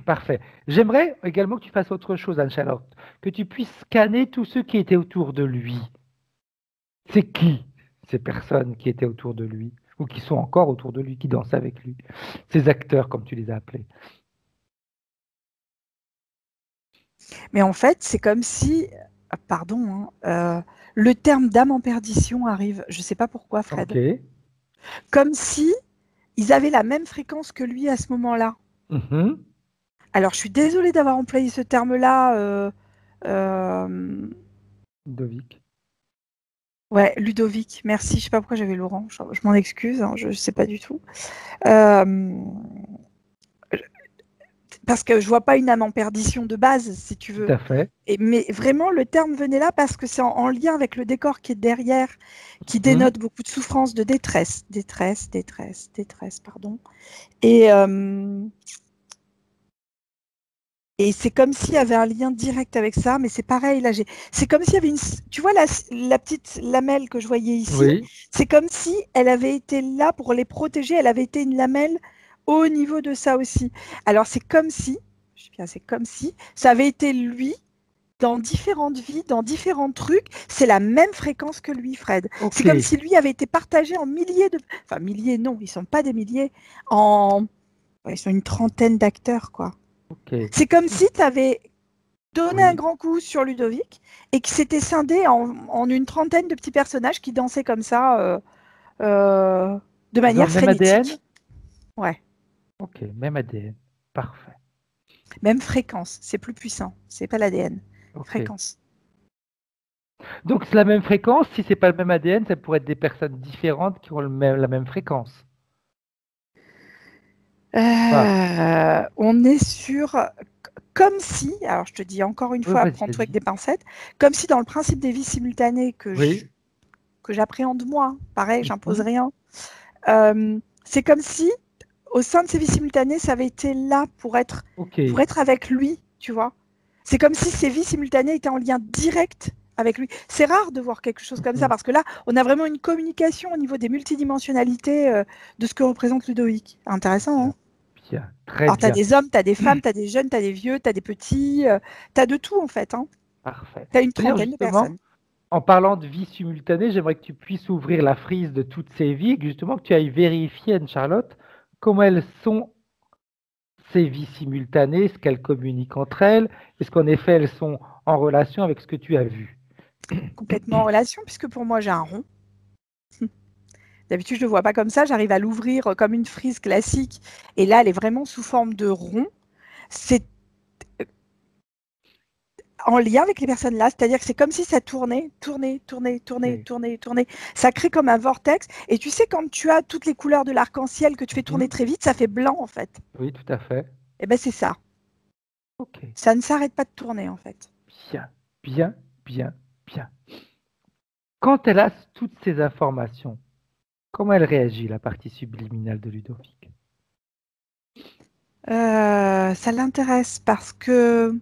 Parfait. J'aimerais également que tu fasses autre chose, Anne-Charlotte, que tu puisses scanner tous ceux qui étaient autour de lui. C'est qui ces personnes qui étaient autour de lui, ou qui sont encore autour de lui, qui dansent avec lui, ces acteurs, comme tu les as appelés. Mais en fait, c'est comme si, pardon, hein, le terme d'âme en perdition arrive. Je sais pas pourquoi, Ok. Fred. Comme si ils avaient la même fréquence que lui à ce moment-là. Mhm. Alors, je suis désolée d'avoir employé ce terme-là. Euh, Ludovic. ouais, Ludovic. Merci. Je sais pas pourquoi j'avais Laurent. Je m'en excuse. Hein, je sais pas du tout. Euh, parce que je vois pas une âme en perdition de base, si tu Tout veux. à fait. Mais vraiment, le terme venait là parce que c'est en lien avec le décor qui est derrière, qui Mhm. dénote beaucoup de souffrance, de détresse, détresse, pardon. Et, euh, et c'est comme s'il y avait un lien direct avec ça, mais c'est pareil, là, c'est comme s'il y avait tu vois la petite lamelle que je voyais ici, Oui. c'est comme si elle avait été là pour les protéger, elle avait été une lamelle au niveau de ça aussi. Alors c'est comme si, c'est comme si ça avait été lui dans différentes vies, dans différents trucs, c'est la même fréquence que lui, Fred. Ok. C'est comme si lui avait été partagé en milliers de... Enfin, milliers, non, ils sont pas des milliers. En... ouais, ils sont une trentaine d'acteurs, quoi. Ok. C'est comme si tu avais donné Oui. un grand coup sur Ludovic et qui s'était scindé en une trentaine de petits personnages qui dansaient comme ça de Ils ont manière le même ADN? frénétique. Ouais, Ok, même ADN. Parfait. même fréquence, c'est plus puissant, c'est pas l'ADN, Ok. fréquence. Donc c'est la même fréquence. Si c'est pas le même ADN, ça pourrait être des personnes différentes qui ont la même fréquence. On est sur comme si, alors je te dis encore une Oui, fois, vas-y, prends tout avec vas-y. des pincettes, comme si dans le principe des vies simultanées Oui. que j'appréhende moi, pareil, j'impose Mhm. rien, c'est comme si au sein de ces vies simultanées, ça avait été là pour être Ok. avec lui, tu vois. C'est comme si ces vies simultanées étaient en lien direct avec lui. C'est rare de voir quelque chose comme ça Mhm. parce que là, on a vraiment une communication au niveau des multidimensionnalités de ce que représente Ludovic. Intéressant, hein? Bien. Très Alors, tu as bien. des hommes, tu as des femmes, tu as des jeunes, tu as des vieux, tu as des petits, tu as de tout en fait, hein. Parfait. Tu as une D'ailleurs, trentaine de justement, personnes. en parlant de vie simultanée, j'aimerais que tu puisses ouvrir la frise de toutes ces vies, et que justement que tu ailles vérifier, Anne-Charlotte, comment elles sont ces vies simultanées, ce qu'elles communiquent entre elles, est-ce qu'en effet elles sont en relation avec ce que tu as vu? Complètement en relation, puisque pour moi, j'ai un rond. D'habitude, je ne le vois pas comme ça. J'arrive à l'ouvrir comme une frise classique. Et là, elle est vraiment sous forme de rond. C'est en lien avec les personnes là, c'est-à-dire que c'est comme si ça tournait. Ok. Ça crée comme un vortex. Et tu sais, quand tu as toutes les couleurs de l'arc-en-ciel que tu fais tourner Mhm. très vite, ça fait blanc en fait. Oui, tout à fait. Et ben c'est ça. Ok. Ça ne s'arrête pas de tourner en fait. Bien, bien, bien, bien. Quand elle a toutes ces informations, comment elle réagit, la partie subliminale de Ludovic? Ça l'intéresse parce que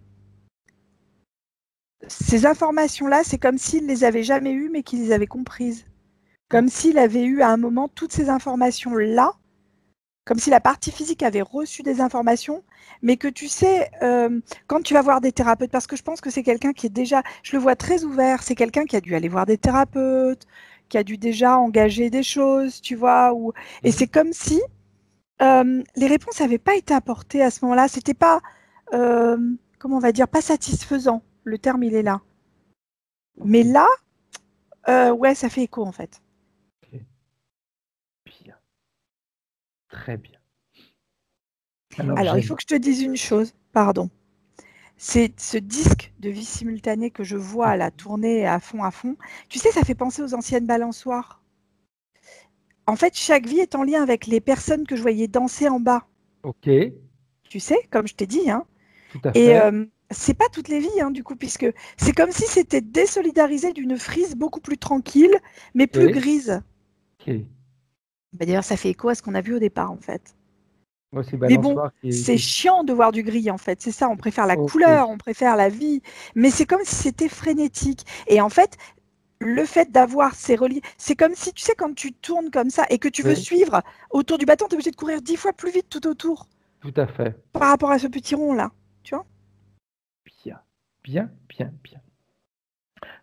ces informations-là, c'est comme s'il les avait jamais eues, mais qu'il les avait comprises. Comme s'il avait eu à un moment toutes ces informations-là, comme si la partie physique avait reçu des informations, mais que tu sais, quand tu vas voir des thérapeutes, parce que je pense que c'est quelqu'un qui est déjà, je le vois très ouvert, c'est quelqu'un qui a dû aller voir des thérapeutes, qui a dû déjà engager des choses, tu vois, et Mhm. c'est comme si les réponses n'avaient pas été apportées à ce moment-là, c'était pas, comment on va dire, pas satisfaisant, le terme il est là. Mais Ok, là, ouais, ça fait écho en fait. ok. Bien, très bien. Alors Alors, il faut j'aime. que je te dise une chose, pardon. C'est ce disque de vie simultanée que je vois à la tournée à fond à fond. Tu sais, ça fait penser aux anciennes balançoires. En fait, chaque vie est en lien avec les personnes que je voyais danser en bas. Ok, Tu sais, comme je t'ai dit, hein. tout à Et fait. c'est pas toutes les vies, hein, du coup, puisque c'est comme si c'était désolidarisé d'une frise beaucoup plus tranquille, mais plus Ok, grise. ok. Bah, d'ailleurs, ça fait écho à ce qu'on a vu au départ, en fait. Moi, c'est Mais bon, Balançoire c'est chiant de voir du gris, en fait. C'est ça, on préfère la Ok, couleur, on préfère la vie. Mais c'est comme si c'était frénétique. Et en fait, le fait d'avoir ces reliés, c'est comme si, tu sais, quand tu tournes comme ça et que tu veux oui, suivre autour du bâton, tu es obligé de courir 10 fois plus vite tout autour tout à fait. par rapport à ce petit rond-là. Tu vois? Bien, bien, bien, bien.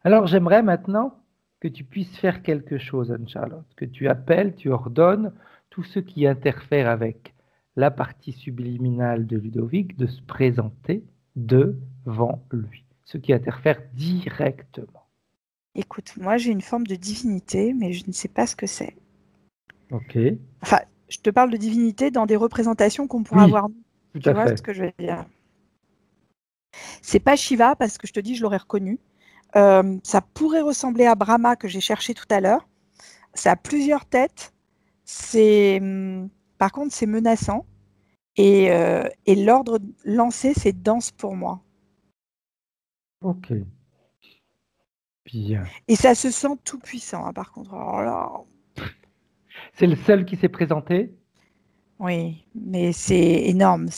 Alors, j'aimerais maintenant que tu puisses faire quelque chose, Anne-Charlotte, que tu appelles, tu ordonnes tous ceux qui interfèrent avec la partie subliminale de Ludovic de se présenter devant lui, ceux qui interfèrent directement. Écoute, moi j'ai une forme de divinité, mais je ne sais pas ce que c'est. Ok? Enfin, je te parle de divinité dans des représentations qu'on pourra Oui, avoir. tout Tu à vois ce fait. que je veux dire? C'est pas Shiva, parce que je te dis, je l'aurais reconnu. Ça pourrait ressembler à Brahma que j'ai cherché tout à l'heure. Ça a plusieurs têtes. C'est, par contre, c'est menaçant. Et l'ordre lancé, c'est danse pour moi. Ok, bien. Et ça se sent tout puissant, hein, par contre. Alors là, C'est le seul qui s'est présenté. oui, mais c'est énorme.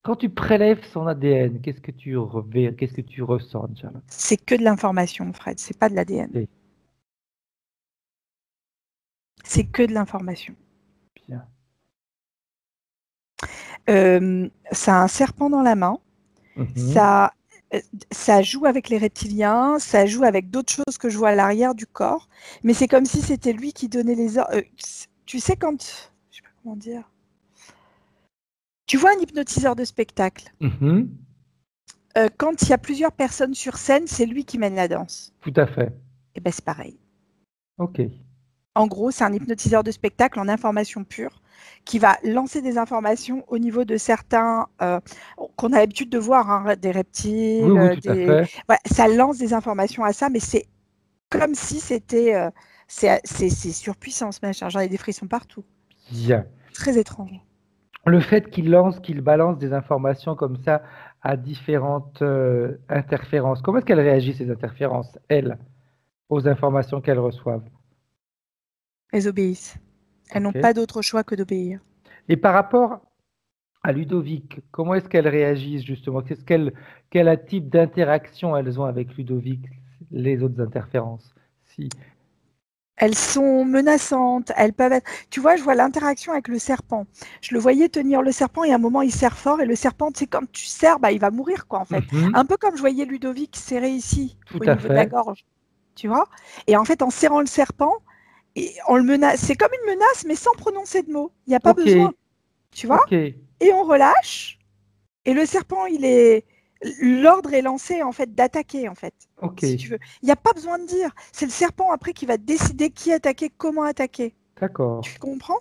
Quand tu prélèves son ADN, qu'est-ce que tu ressens, Anne-Charlotte? C'est que de l'information, Fred. C'est pas de l'ADN. Ok, C'est que de l'information. bien. Ça a un serpent dans la main. Mhm. Ça, Ça joue avec les reptiliens, ça joue avec d'autres choses que je vois à l'arrière du corps, mais c'est comme si c'était lui qui donnait les ordres. Tu sais quand, je sais pas comment dire, tu vois un hypnotiseur de spectacle, Mhm. quand il y a plusieurs personnes sur scène, c'est lui qui mène la danse. Tout à fait. Et ben c'est pareil. Ok. En gros, c'est un hypnotiseur de spectacle en information pure qui va lancer des informations au niveau de certains qu'on a l'habitude de voir, hein, des Oui, reptiles, oui, tout à fait. ouais, ça lance des informations à ça, mais c'est comme si c'était c'est surpuissant ce machin. J'en ai des frissons partout. Bien. Très étrange. Le fait qu'il balance des informations comme ça à différentes interférences, comment est-ce qu'elles réagissent, ces interférences, elles, aux informations qu'elles reçoivent? Elles obéissent. Elles n'ont Ok. pas d'autre choix que d'obéir. Et par rapport à Ludovic, comment est-ce qu'elles réagissent justement? Quel type d'interaction elles ont avec Ludovic, les autres interférences? Si. Elles sont menaçantes, elles peuvent être... Tu vois, je vois l'interaction avec le serpent. Je le voyais tenir le serpent et à un moment, il serre fort et le serpent, tu sais, quand tu serres, bah, il va mourir, quoi, en fait. Mhm. Un peu comme je voyais Ludovic serrer ici, Tout au à niveau de la fait. gorge, tu vois. Et en fait, en serrant le serpent, et on le menace, c'est comme une menace, mais sans prononcer de mots. Il n'y a pas Ok. besoin, tu vois. Ok. Et on relâche, et le serpent, il est... L'ordre est lancé, en fait, d'attaquer, en fait, Ok. si tu veux. Il n'y a pas besoin de dire. C'est le serpent, après, qui va décider qui attaquer, comment attaquer. D'accord. Tu comprends?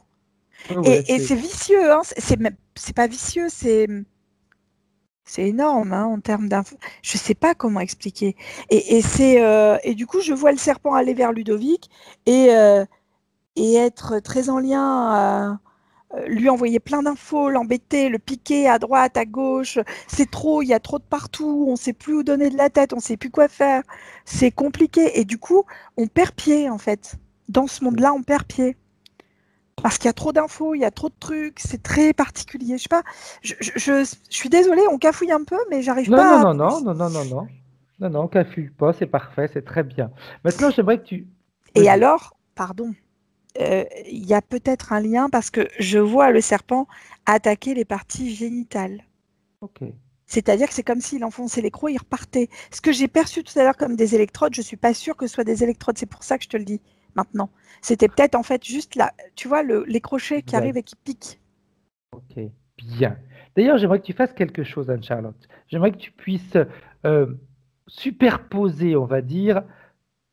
Ouais, ouais, Et c'est vicieux, hein. C'est pas vicieux, c'est énorme, hein, en termes d'infos. Je sais pas comment expliquer. Et du coup, je vois le serpent aller vers Ludovic et, euh, et être très en lien, lui envoyer plein d'infos, l'embêter, le piquer à droite, à gauche. C'est trop, il y a trop de partout, on sait plus où donner de la tête, on sait plus quoi faire. C'est compliqué. Et du coup, on perd pied, en fait. Dans ce ok. monde-là, on perd pied. Parce qu'il y a trop d'infos, il y a trop de trucs, c'est très particulier. Je sais pas, je suis désolée, on cafouille un peu, mais j'arrive Non, non, pas à non, non, plus. non, non, non, non. Non, non, cafule pas, c'est parfait, c'est très bien. Maintenant, j'aimerais que tu... Et Vas-y. alors, pardon, il y a peut-être un lien parce que je vois le serpent attaquer les parties génitales. Ok. C'est-à-dire que c'est comme s'il enfonçait les crocs, il repartait. Ce que j'ai perçu tout à l'heure comme des électrodes, je suis pas sûre que ce soit des électrodes. C'est pour ça que je te le dis maintenant. C'était peut-être en fait juste là, tu vois, les crochets qui Bien. arrivent et qui piquent. Ok. Bien. D'ailleurs, j'aimerais que tu fasses quelque chose, Anne-Charlotte. J'aimerais que tu puisses euh, superposer, on va dire,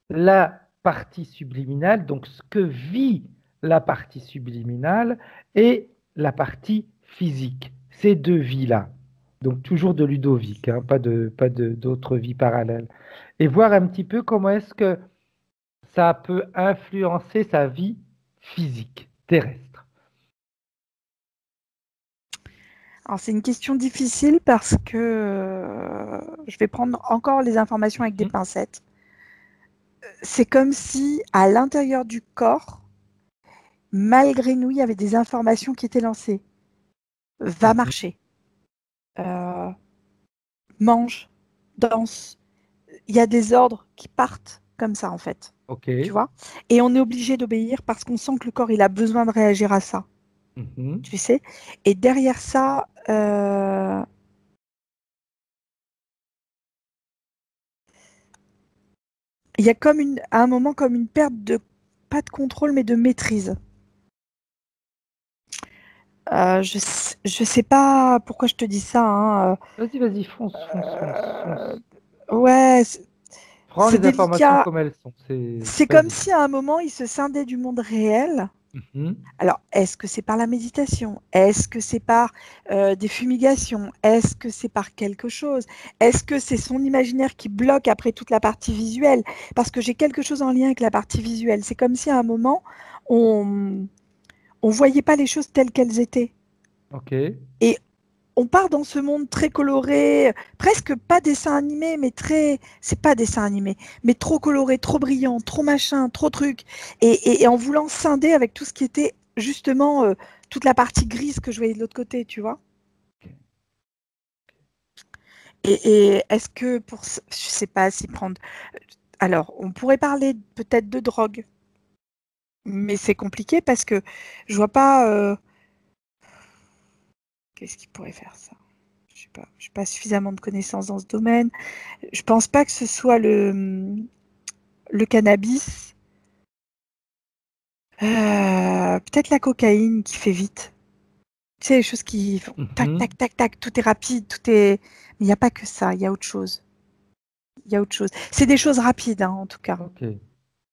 la partie subliminale, donc ce que vit la partie subliminale et la partie physique. Ces deux vies-là. Donc toujours de Ludovic, hein, pas d'autres vies parallèles. Et voir un petit peu comment est-ce que ça peut influencer sa vie physique, terrestre. Alors c'est une question difficile parce que je vais prendre encore les informations avec des Mhm, pincettes. C'est comme si à l'intérieur du corps, malgré nous, il y avait des informations qui étaient lancées. Va mhm. marcher, euh, mange, danse. Il y a des ordres qui partent comme ça en fait, Ok. tu vois. Et on est obligé d'obéir parce qu'on sent que le corps il a besoin de réagir à ça, Mhm. tu sais. Et derrière ça, il y a comme à un moment comme une perte de pas de contrôle mais de maîtrise. Je sais pas pourquoi je te dis ça, hein. Vas-y, vas-y, fonce, fonce, fonce, fonce. Ouais, Prends c'est les informations délicat. comme elles sont. C'est... C'est comme Vas-y. si à un moment il se scindait du monde réel. Mhm. Alors, est-ce que c'est par la méditation? Est-ce que c'est par des fumigations? Est-ce que c'est par quelque chose? Est-ce que c'est son imaginaire qui bloque après toute la partie visuelle? Parce que j'ai quelque chose en lien avec la partie visuelle. C'est comme si à un moment, on on voyait pas les choses telles qu'elles étaient. Ok. Et on part dans ce monde très coloré, presque pas dessin animé, mais très, c'est pas dessin animé, mais trop coloré, trop brillant, trop machin, trop truc, et en voulant scinder avec tout ce qui était justement toute la partie grise que je voyais de l'autre côté, tu vois. Et est-ce que je sais pas s'y prendre. Alors, on pourrait parler peut-être de drogue, mais c'est compliqué parce que je vois pas. Qu'est-ce qui pourrait faire ça? j'ai pas suffisamment de connaissances dans ce domaine. Je pense pas que ce soit le cannabis. Peut-être la cocaïne qui fait vite. Tu sais, les choses qui font tac, tac, tac, tac, tout est rapide, mais il n'y a pas que ça, il y a autre chose. Il y a autre chose. C'est des choses rapides, hein, en tout cas. Ok.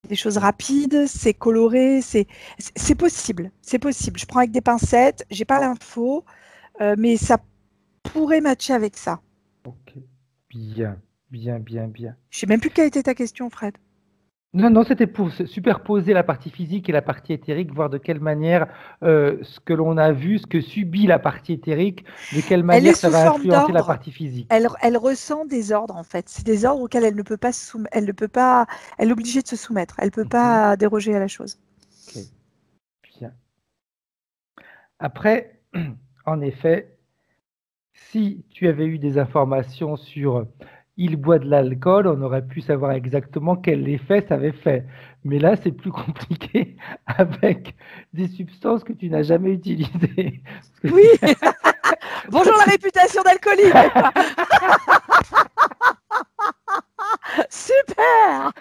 Des choses rapides, c'est coloré, c'est possible. C'est possible. Je prends avec des pincettes, j'ai pas l'info, mais ça pourrait matcher avec ça. Ok. Bien, bien, bien, bien. Je sais même plus quelle était ta question, Fred. Non, non, c'était pour superposer la partie physique et la partie éthérique, voir de quelle manière ce que l'on a vu, ce que subit la partie éthérique, de quelle Elle manière est ça sous va forme influencer la d'ordre. partie physique. Elle ressent des ordres, en fait. C'est des ordres auxquels elle ne peut pas se soumettre. Elle ne peut pas. Elle est obligée de se soumettre. Elle ne peut pas déroger à la chose. Ok, bien. Après, en effet, si tu avais eu des informations sur il boit de l'alcool, on aurait pu savoir exactement quel effet ça avait fait. Mais là, c'est plus compliqué avec des substances que tu n'as jamais utilisées. Parce que Oui. Bonjour la réputation d'alcoolique. Super.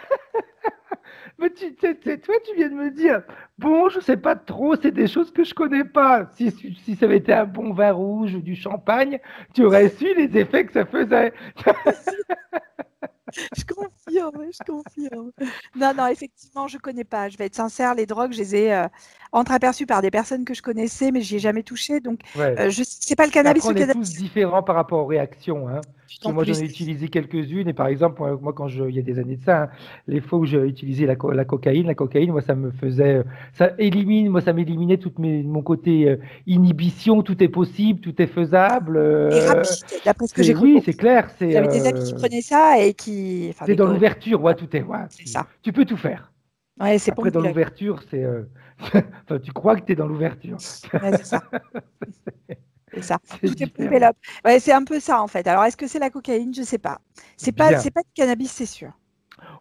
Mais toi, tu viens de me dire, bon, je sais pas trop, c'est des choses que je connais pas. Si ça avait été un bon vin rouge ou du champagne, tu aurais su les effets que ça faisait. Je confirme, je confirme. Non, non, effectivement, je connais pas. Je vais être sincère, les drogues, je les ai entreaperçues par des personnes que je connaissais, mais j'y ai jamais touché. Donc, Ouais. c'est pas le cannabis. Après, on Le est tous cannabis, différents par rapport aux réactions, hein. Parce que en moi, j'en ai plus. utilisé quelques-unes. Et par exemple, moi, il y a des années de ça, hein, les fois où j'ai utilisé la cocaïne, moi, ça me faisait, ça m'éliminait mon côté inhibition. Tout est possible, tout est faisable. Et rapide, d'après ce que j'ai cru Oui, c'est comprendre. clair. J'avais des amis qui prenaient ça et qui. Enfin, C'est dans l'ouverture. Ouais, tout est. Ouais, c'est ça. tu peux tout faire. Ouais, c'est Après, dans ponctuel. l'ouverture, c'est. Enfin, tu crois que tu es dans l'ouverture. Ouais, c'est ça. C'est ça. C'est Tout est différent. pompé là. Ouais, c'est un peu ça en fait. Alors, est-ce que c'est la cocaïne? Je sais pas. C'est pas Bien. du cannabis, c'est sûr.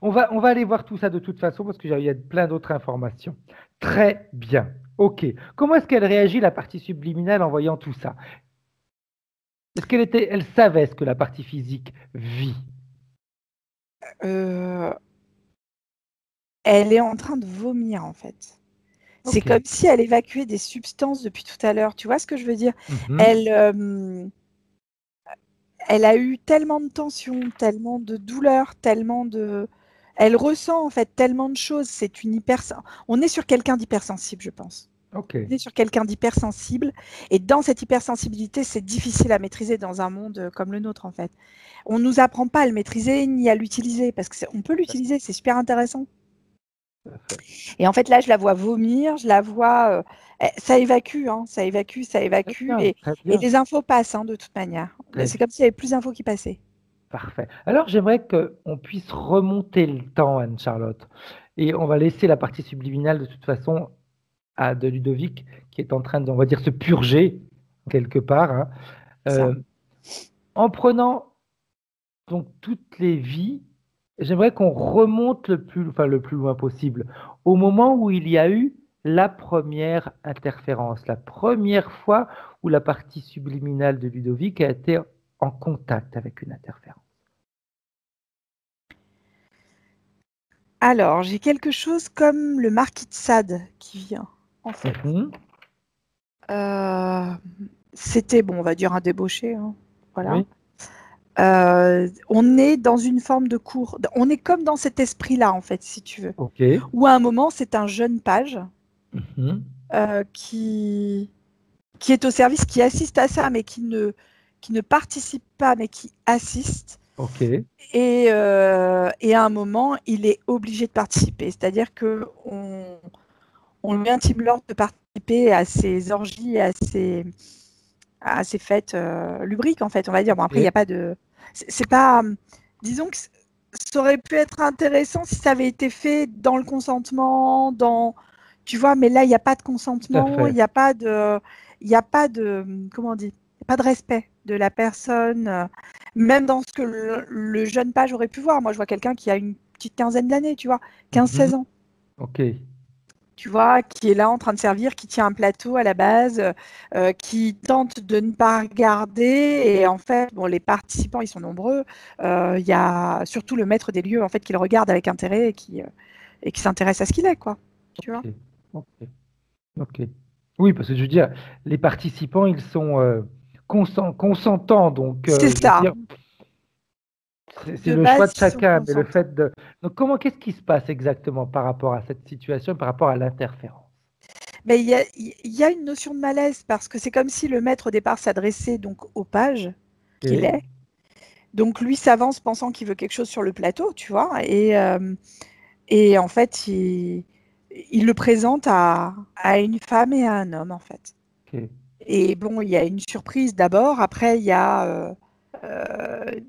On va aller voir tout ça de toute façon parce qu'il y a plein d'autres informations. Très bien. OK. Comment est-ce qu'elle réagit, la partie subliminale, en voyant tout ça? Est-ce elle savait ce que la partie physique vit? Euh, Elle est en train de vomir en fait. C'est OK. comme si elle évacuait des substances depuis tout à l'heure. Tu vois ce que je veux dire? Mhm. Elle a eu tellement de tensions, tellement de douleurs, tellement de. Elle ressent en fait tellement de choses. C'est une On est sur quelqu'un d'hypersensible, je pense. OK. On est sur quelqu'un d'hypersensible. Et dans cette hypersensibilité, c'est difficile à maîtriser dans un monde comme le nôtre en fait. On ne nous apprend pas à le maîtriser ni à l'utiliser parce qu'on peut l'utiliser, c'est super intéressant. Et en fait, là, je la vois vomir, je la vois. Ça évacue, hein, ça évacue, ça Très évacue. bien, Et très bien. les infos passent, hein, de toute manière. Très C'est bien. comme s'il y avait plus d'infos qui passaient. Parfait. Alors, j'aimerais qu'on puisse remonter le temps, Anne-Charlotte. Et on va laisser la partie subliminale, de toute façon, de Ludovic, qui est en train de, on va dire, se purger, quelque part, hein. Ça. En prenant donc toutes les vies, j'aimerais qu'on remonte le plus loin possible, au moment où il y a eu la première interférence, la première fois où la partie subliminale de Ludovic a été en contact avec une interférence. Alors, j'ai quelque chose comme le marquis de Sade qui vient, en fait. C'était, bon, on va dire un débauché, hein. Voilà. Oui. On est dans une forme de cours. On est comme dans cet esprit-là, en fait, si tu veux. Ok. Où à un moment, c'est un jeune page Mhm. qui est au service, qui assiste à ça, mais qui ne participe pas, mais qui assiste. Ok. Et à un moment, il est obligé de participer. C'est-à-dire qu'on lui intime l'ordre de participer à ces orgies, à ces fêtes lubriques, en fait, on va dire. Bon, après, il n'y a pas de... C'est pas... Disons que ça aurait pu être intéressant si ça avait été fait dans le consentement, tu vois, mais là, il n'y a pas de Tout à consentement, il fait. n'y a pas de... Comment on dit? Il n'y a pas de respect de la personne, même dans ce que le jeune page aurait pu voir. Moi, je vois quelqu'un qui a une petite quinzaine d'années, tu vois, 15-16 Mhm. ans. Ok. tu vois, qui est là en train de servir, qui tient un plateau à la base, qui tente de ne pas regarder. Et en fait, bon, les participants, ils sont nombreux. Il y a surtout le maître des lieux, en fait, qui le regarde avec intérêt et qui s'intéresse à ce qu'il est, quoi. Tu vois. Ok, ok. Oui, parce que je veux dire, les participants, ils sont consentants, donc C'est je veux ça. dire, c'est De le choix base, de ils sont chacun, mais le consentants. fait de... Donc qu'est-ce qui se passe exactement par rapport à cette situation, par rapport à l'interférence? Mais il y a une notion de malaise parce que c'est comme si le maître au départ s'adressait donc au page qu'il Ok, est. Donc lui s'avance pensant qu'il veut quelque chose sur le plateau, tu vois, et en fait il le présente à une femme et à un homme en fait. ok. Et bon, il y a une surprise d'abord, après il y a euh,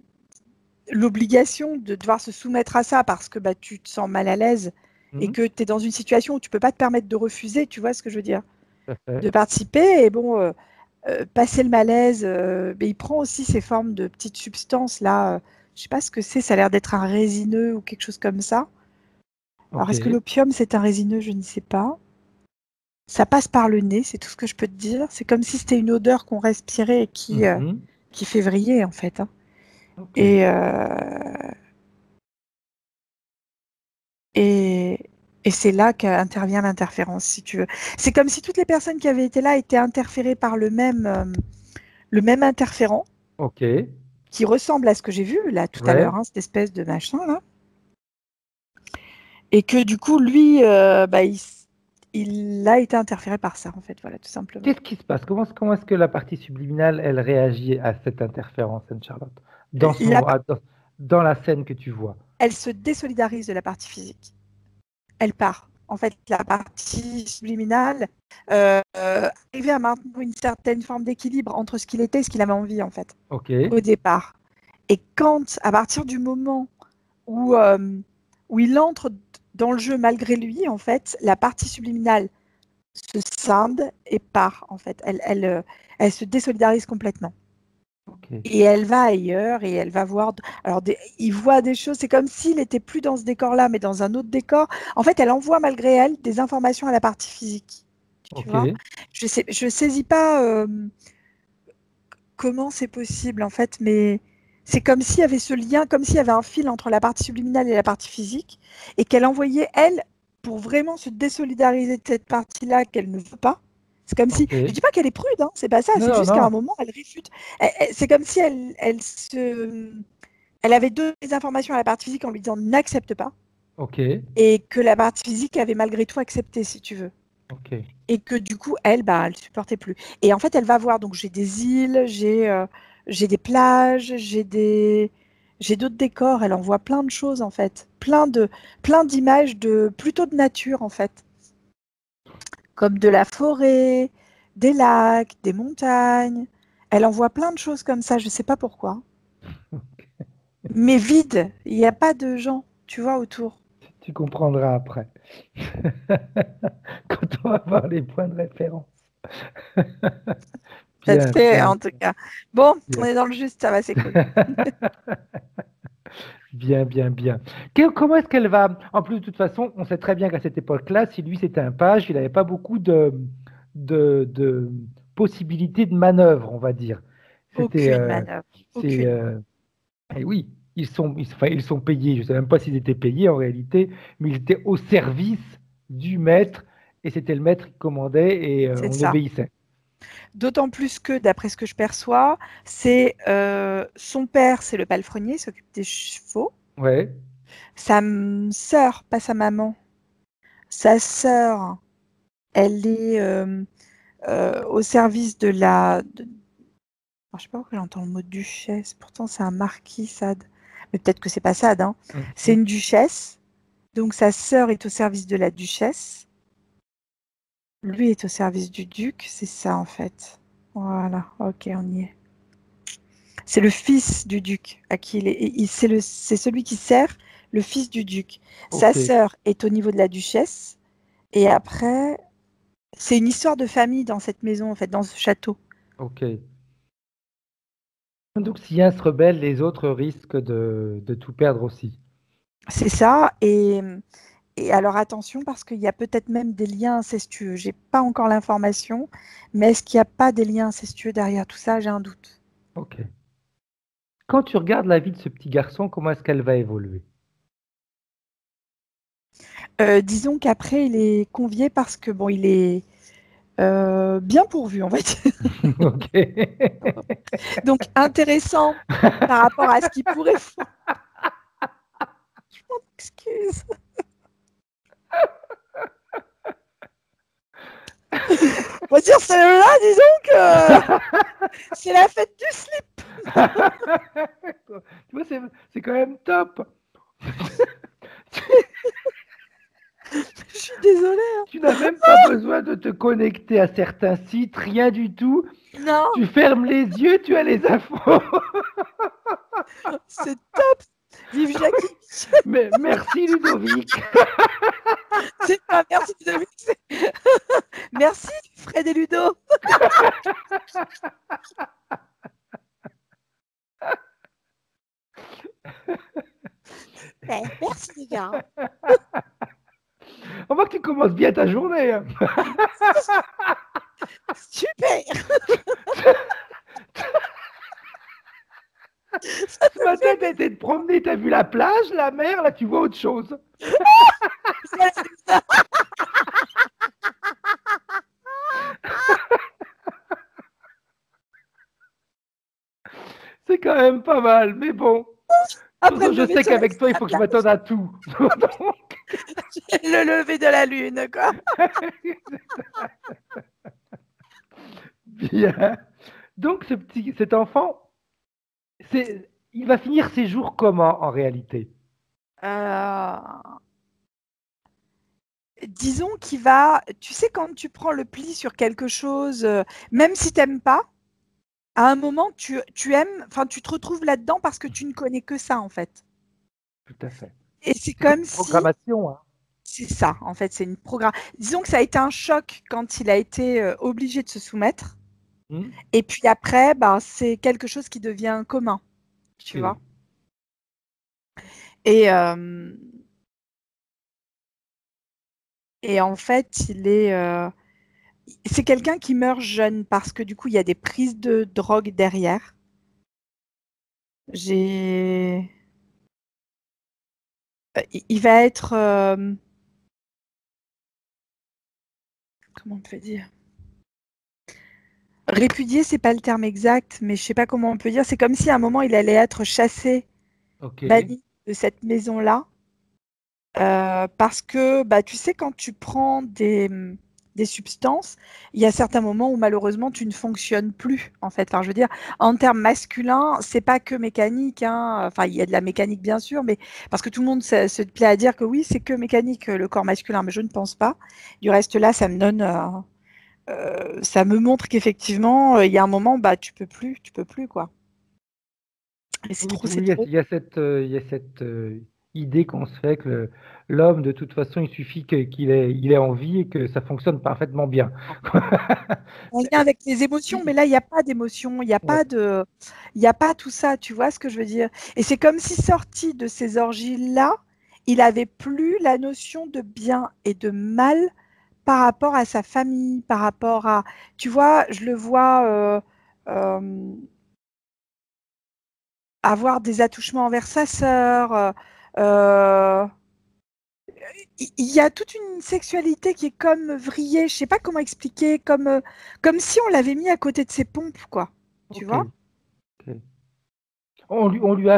l'obligation de devoir se soumettre à ça parce que bah, tu te sens mal à l'aise et Mhm, que tu es dans une situation où tu peux pas te permettre de refuser, tu vois ce que je veux dire, tout à fait. de participer. Et bon, passer le malaise, mais il prend aussi ces formes de petites substances là. Je sais pas ce que c'est, ça a l'air d'être un résineux ou quelque chose comme ça. Alors, Ok. est-ce que l'opium, c'est un résineux? Je ne sais pas. Ça passe par le nez, c'est tout ce que je peux te dire. C'est comme si c'était une odeur qu'on respirait et Mhm, qui fait vriller, en fait, hein. ok. Et, euh, et, et c'est là qu'intervient l'interférence, si tu veux. C'est comme si toutes les personnes qui avaient été là étaient interférées par le même interférent, Ok. qui ressemble à ce que j'ai vu, là, tout à Ouais. l'heure, hein, cette espèce de machin, là. Et que, du coup, lui, bah, il a été interféré par ça, en fait, voilà, tout simplement. Qu'est-ce qui se passe? Comment est-ce que la partie subliminale, elle réagit à cette interférence, Anne-Charlotte, dans La dans la scène que tu vois? elle se désolidarise de la partie physique. Elle part. En fait, la partie subliminale arrivait à maintenir une certaine forme d'équilibre entre ce qu'il était et ce qu'il avait envie, en fait, Ok. au départ. Et quand, à partir du moment où, où il entre dans le jeu malgré lui, en fait, la partie subliminale se scinde et part, en fait. Elle se désolidarise complètement. Ok. Et elle va ailleurs et elle va voir. Alors, il voit des choses. C'est comme s'il n'était plus dans ce décor-là, mais dans un autre décor. En fait, elle envoie malgré elle des informations à la partie physique. Tu Ok. vois? Je saisis pas comment c'est possible en fait, mais c'est comme s'il y avait ce lien, comme s'il y avait un fil entre la partie subliminale et la partie physique, et qu'elle envoyait elle pour vraiment se désolidariser de cette partie-là qu'elle ne veut pas. C'est comme si, je Ok. dis pas qu'elle est prude, hein, c'est pas ça, Non, c'est non, juste qu'à un non. moment elle réfute. C'est comme si elle avait donné des informations à la partie physique en lui disant n'accepte pas, Ok. et que la partie physique avait malgré tout accepté, si tu veux. Ok. Et que du coup, elle, bah, elle supportait plus. Et en fait, elle va voir, donc j'ai des îles, j'ai des plages, j'ai d'autres décors. Elle en voit plein de choses, en fait. Plein d'images plutôt de nature, en fait. Comme de la forêt, des lacs, des montagnes. Elle en voit plein de choses comme ça, je sais pas pourquoi. Mais vide, il n'y a pas de gens, tu vois, autour. Tu comprendras après. Quand on va voir les points de référence. Ça te Bien, fait, bien, en tout cas. Bon, on bien. est dans le juste, ça va, c'est cool. Bien, bien, bien. Comment est-ce qu'elle va... En plus, de toute façon, on sait très bien qu'à cette époque-là, si lui c'était un page, il n'avait pas beaucoup de possibilités de manœuvre, on va dire. C'était... Aucune manœuvre, c'est, aucune. et oui, enfin, ils sont payés. Je ne sais même pas s'ils étaient payés en réalité, mais ils étaient au service du maître et c'était le maître qui commandait et C'est on ça. obéissait. D'autant plus que, d'après ce que je perçois, c'est son père, c'est le palefrenier, il s'occupe des chevaux. Ouais, Sa sœur, pas sa maman, sa sœur, elle est au service de alors, je sais pas pourquoi j'entends le mot duchesse, pourtant c'est un marquis, Sade. Mais peut-être que c'est pas Sade, hein. C'est mhm, une duchesse, donc sa sœur est au service de la duchesse. Lui est au service du duc, c'est ça en fait. Voilà, ok, on y est. C'est le fils du duc à qui c'est celui qui sert le fils du duc. Sa ok, sœur est au niveau de la duchesse et après c'est une histoire de famille dans cette maison en fait, dans ce château. ok. Donc si un se rebelle, les autres risquent de tout perdre aussi. C'est ça Et alors attention, parce qu'il y a peut-être même des liens incestueux. J'ai pas encore l'information, mais est-ce qu'il n'y a pas des liens incestueux derrière tout ça? J'ai un doute. Ok. Quand tu regardes la vie de ce petit garçon, comment est-ce qu'elle va évoluer? Disons qu'après, il est convié parce que bon, il est bien pourvu, on va dire. Ok. Donc intéressant par rapport à ce qu'il pourrait faire. Je m'en excuse. On va dire celle-là, disons que c'est la fête du slip. Tu vois, c'est quand même top. Je suis désolée. Tu n'as même pas besoin de te connecter à certains sites, rien du tout. Non, Tu fermes les yeux, tu as les infos. c'est top. Vive Jackie. Mais merci Ludovic. C'est pas merci Ludovic. Merci Fred et Ludo. Ouais, merci les gars. On voit que tu commences bien ta journée. Hein. Super. Ce matin, tu as été te promener, tu as vu la plage, la mer, là tu vois autre chose. C'est quand même pas mal, mais bon. Après, Je sais qu'avec toi, il faut que je m'attende à tout. le lever de la lune, quoi. Bien. Donc, cet enfant, il va finir ses jours comment en réalité? Disons qu'il va, tu sais, quand tu prends le pli sur quelque chose, même si tu n'aimes pas, à un moment, tu aimes, enfin, tu te retrouves là-dedans parce que tu ne connais que ça, en fait. Tout à fait. Et c'est C'est comme comme une si, programmation. Hein. c'est ça, en fait, c'est une programme. Disons que ça a été un choc quand il a été obligé de se soumettre. Et puis après, bah, c'est quelque chose qui devient commun, tu vois. Et en fait, c'est quelqu'un qui meurt jeune parce que du coup, il y a des prises de drogue derrière. Il va être, comment on peut dire? Répudié, c'est pas le terme exact, mais je sais pas comment on peut dire. C'est comme si à un moment, il allait être chassé, banni de cette maison-là. Parce que, bah, tu sais, quand tu prends des substances, il y a certains moments où malheureusement tu ne fonctionnes plus, en fait. Enfin, je veux dire, en termes masculins, c'est pas que mécanique, hein. Enfin, il y a de la mécanique bien sûr, mais parce que tout le monde se plaît à dire que oui, c'est que mécanique le corps masculin, mais je ne pense pas. Du reste là, ça me donne, ça me montre qu'effectivement, il y a un moment, bah, tu peux plus, quoi. Et c'est trop, c'est trop. Il y a cette idée qu'on se fait que l'homme, de toute façon, il suffit qu'il ait envie et que ça fonctionne parfaitement bien. En lien avec les émotions, mais là, il n'y a pas d'émotion, il n'y a pas il y a pas tout ça, tu vois ce que je veux dire? Et c'est comme si sorti de ces orgies-là, il avait plus la notion de bien et de mal par rapport à sa famille, par rapport à, tu vois, je le vois avoir des attouchements envers sa sœur. Il y a toute une sexualité qui est comme vrillée, je sais pas comment expliquer, comme si on l'avait mis à côté de ses pompes, quoi. Tu vois? On lui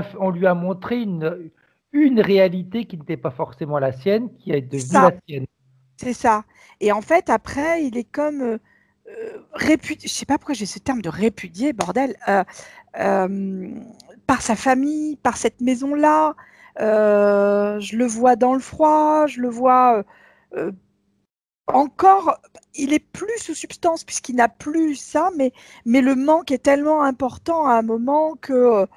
a montré une réalité qui n'était pas forcément la sienne, qui est devenue la sienne. C'est ça. Et en fait, après, il est comme répudié. Je sais pas pourquoi j'ai ce terme de répudié, bordel. Par sa famille, par cette maison-là. Je le vois dans le froid, je le vois encore. Il est plus sous substance puisqu'il n'a plus ça, mais le manque est tellement important à un moment que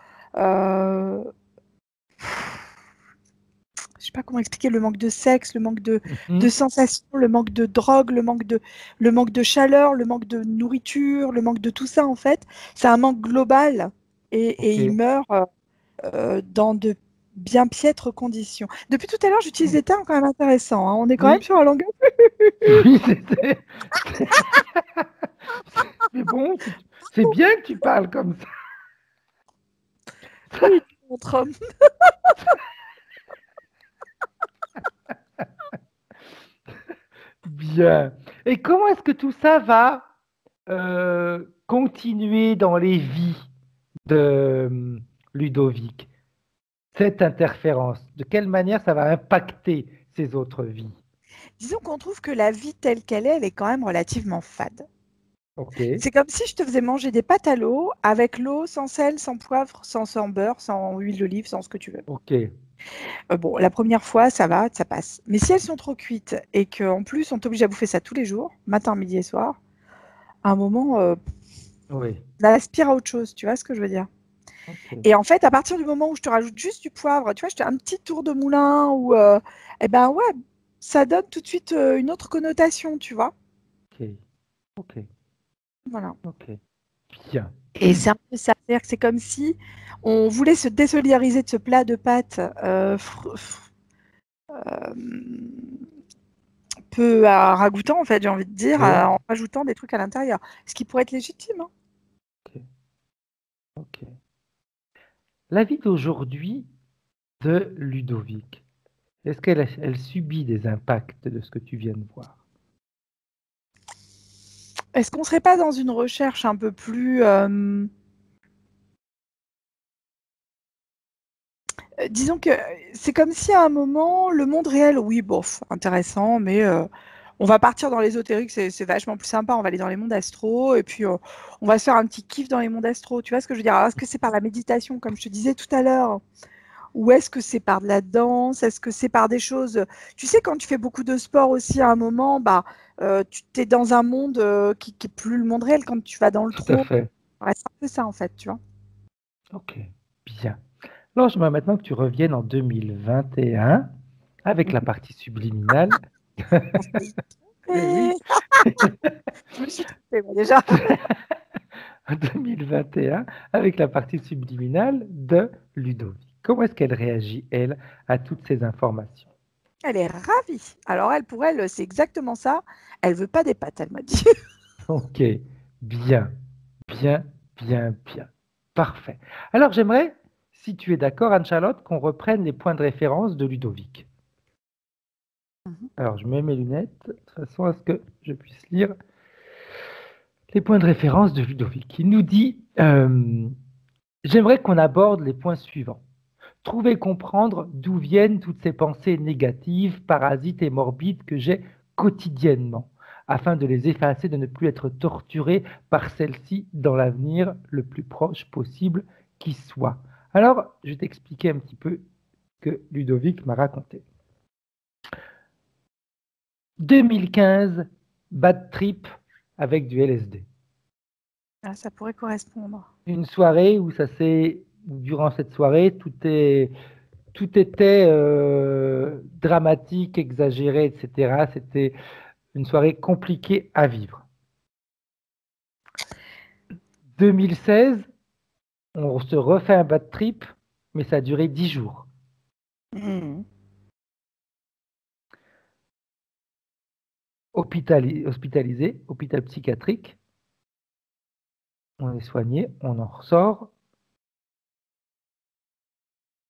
je sais pas comment expliquer le manque de sexe, le manque de sensations, le manque de drogue, le manque de chaleur, le manque de nourriture, le manque de tout ça en fait. C'est un manque global et il meurt dans bien piètre condition. Depuis tout à l'heure, j'utilise des termes quand même intéressants. Hein. On est quand Oui. même sur un langage. Oui, mais bon, c'est bien que tu parles comme ça. Oui, contre. Bien. Et comment est-ce que tout ça va continuer dans les vies de Ludovic, cette interférence? De quelle manière ça va impacter ses autres vies? Disons qu'on trouve que la vie telle qu'elle est, elle est quand même relativement fade. Ok, C'est comme si je te faisais manger des pâtes à l'eau, avec l'eau, sans sel, sans poivre, sans beurre, sans huile d'olive, sans ce que tu veux. ok. Bon, la première fois, ça va, ça passe. Mais si elles sont trop cuites et qu'en plus, on t'oblige à bouffer ça tous les jours, matin, midi et soir, à un moment, Oui, ça aspire à autre chose, tu vois ce que je veux dire? ok, Et en fait, à partir du moment où je te rajoute juste du poivre, tu vois, je te un petit tour de moulin ou, eh ben ouais, ça donne tout de suite une autre connotation, tu vois? ok, ok, Voilà. ok. Bien. Et c'est un peu ça, c'est-à-dire que c'est comme si on voulait se désolidariser de ce plat de pâtes peu ragoûtant, en fait, j'ai envie de dire, Oui, en rajoutant des trucs à l'intérieur. Ce qui pourrait être légitime. Hein. ok, ok. La vie d'aujourd'hui de Ludovic, est-ce qu'elle subit des impacts de ce que tu viens de voir? Est-ce qu'on ne serait pas dans une recherche un peu plus... disons que c'est comme si à un moment, le monde réel, oui, bof, intéressant, mais on va partir dans l'ésotérique, c'est vachement plus sympa, on va aller dans les mondes astro, et puis on va se faire un petit kiff dans les mondes astro, tu vois ce que je veux dire? Alors, est-ce que c'est par la méditation, comme je te disais tout à l'heure, ou est-ce que c'est par de la danse? Est-ce que c'est par des choses... Tu sais, quand tu fais beaucoup de sport aussi, à un moment, bah, tu es dans un monde qui n'est plus le monde réel quand tu vas dans le Tout à trou. fait. Ouais, c'est un peu ça, en fait, tu vois. Ok, bien. Alors, j'aimerais maintenant que tu reviennes en 2021 avec la partie subliminale. Eh oui. Et... je me suis trompée, moi, déjà. En 2021 avec la partie subliminale de Ludovic. Comment est-ce qu'elle réagit, elle, à toutes ces informations? Elle est ravie. Alors, elle, pour elle, c'est exactement ça. Elle veut pas des pâtes, elle m'a dit. Ok, bien, bien, bien, bien. Parfait. Alors, j'aimerais, si tu es d'accord, Anne-Charlotte, qu'on reprenne les points de référence de Ludovic. Alors, je mets mes lunettes de façon à ce que je puisse lire les points de référence de Ludovic. Il nous dit, j'aimerais qu'on aborde les points suivants. Trouver et comprendre d'où viennent toutes ces pensées négatives, parasites et morbides que j'ai quotidiennement, afin de les effacer, de ne plus être torturé par celles-ci dans l'avenir le plus proche possible qui soit. Alors, je vais t'expliquer un petit peu ce que Ludovic m'a raconté. 2015, bad trip avec du LSD. Ah, ça pourrait correspondre. Une soirée où durant cette soirée, tout était dramatique, exagéré, etc. C'était une soirée compliquée à vivre. 2016, on se refait un bad trip, mais ça a duré 10 jours. Mmh. Hospitalisé, hôpital psychiatrique, on est soigné, on en ressort.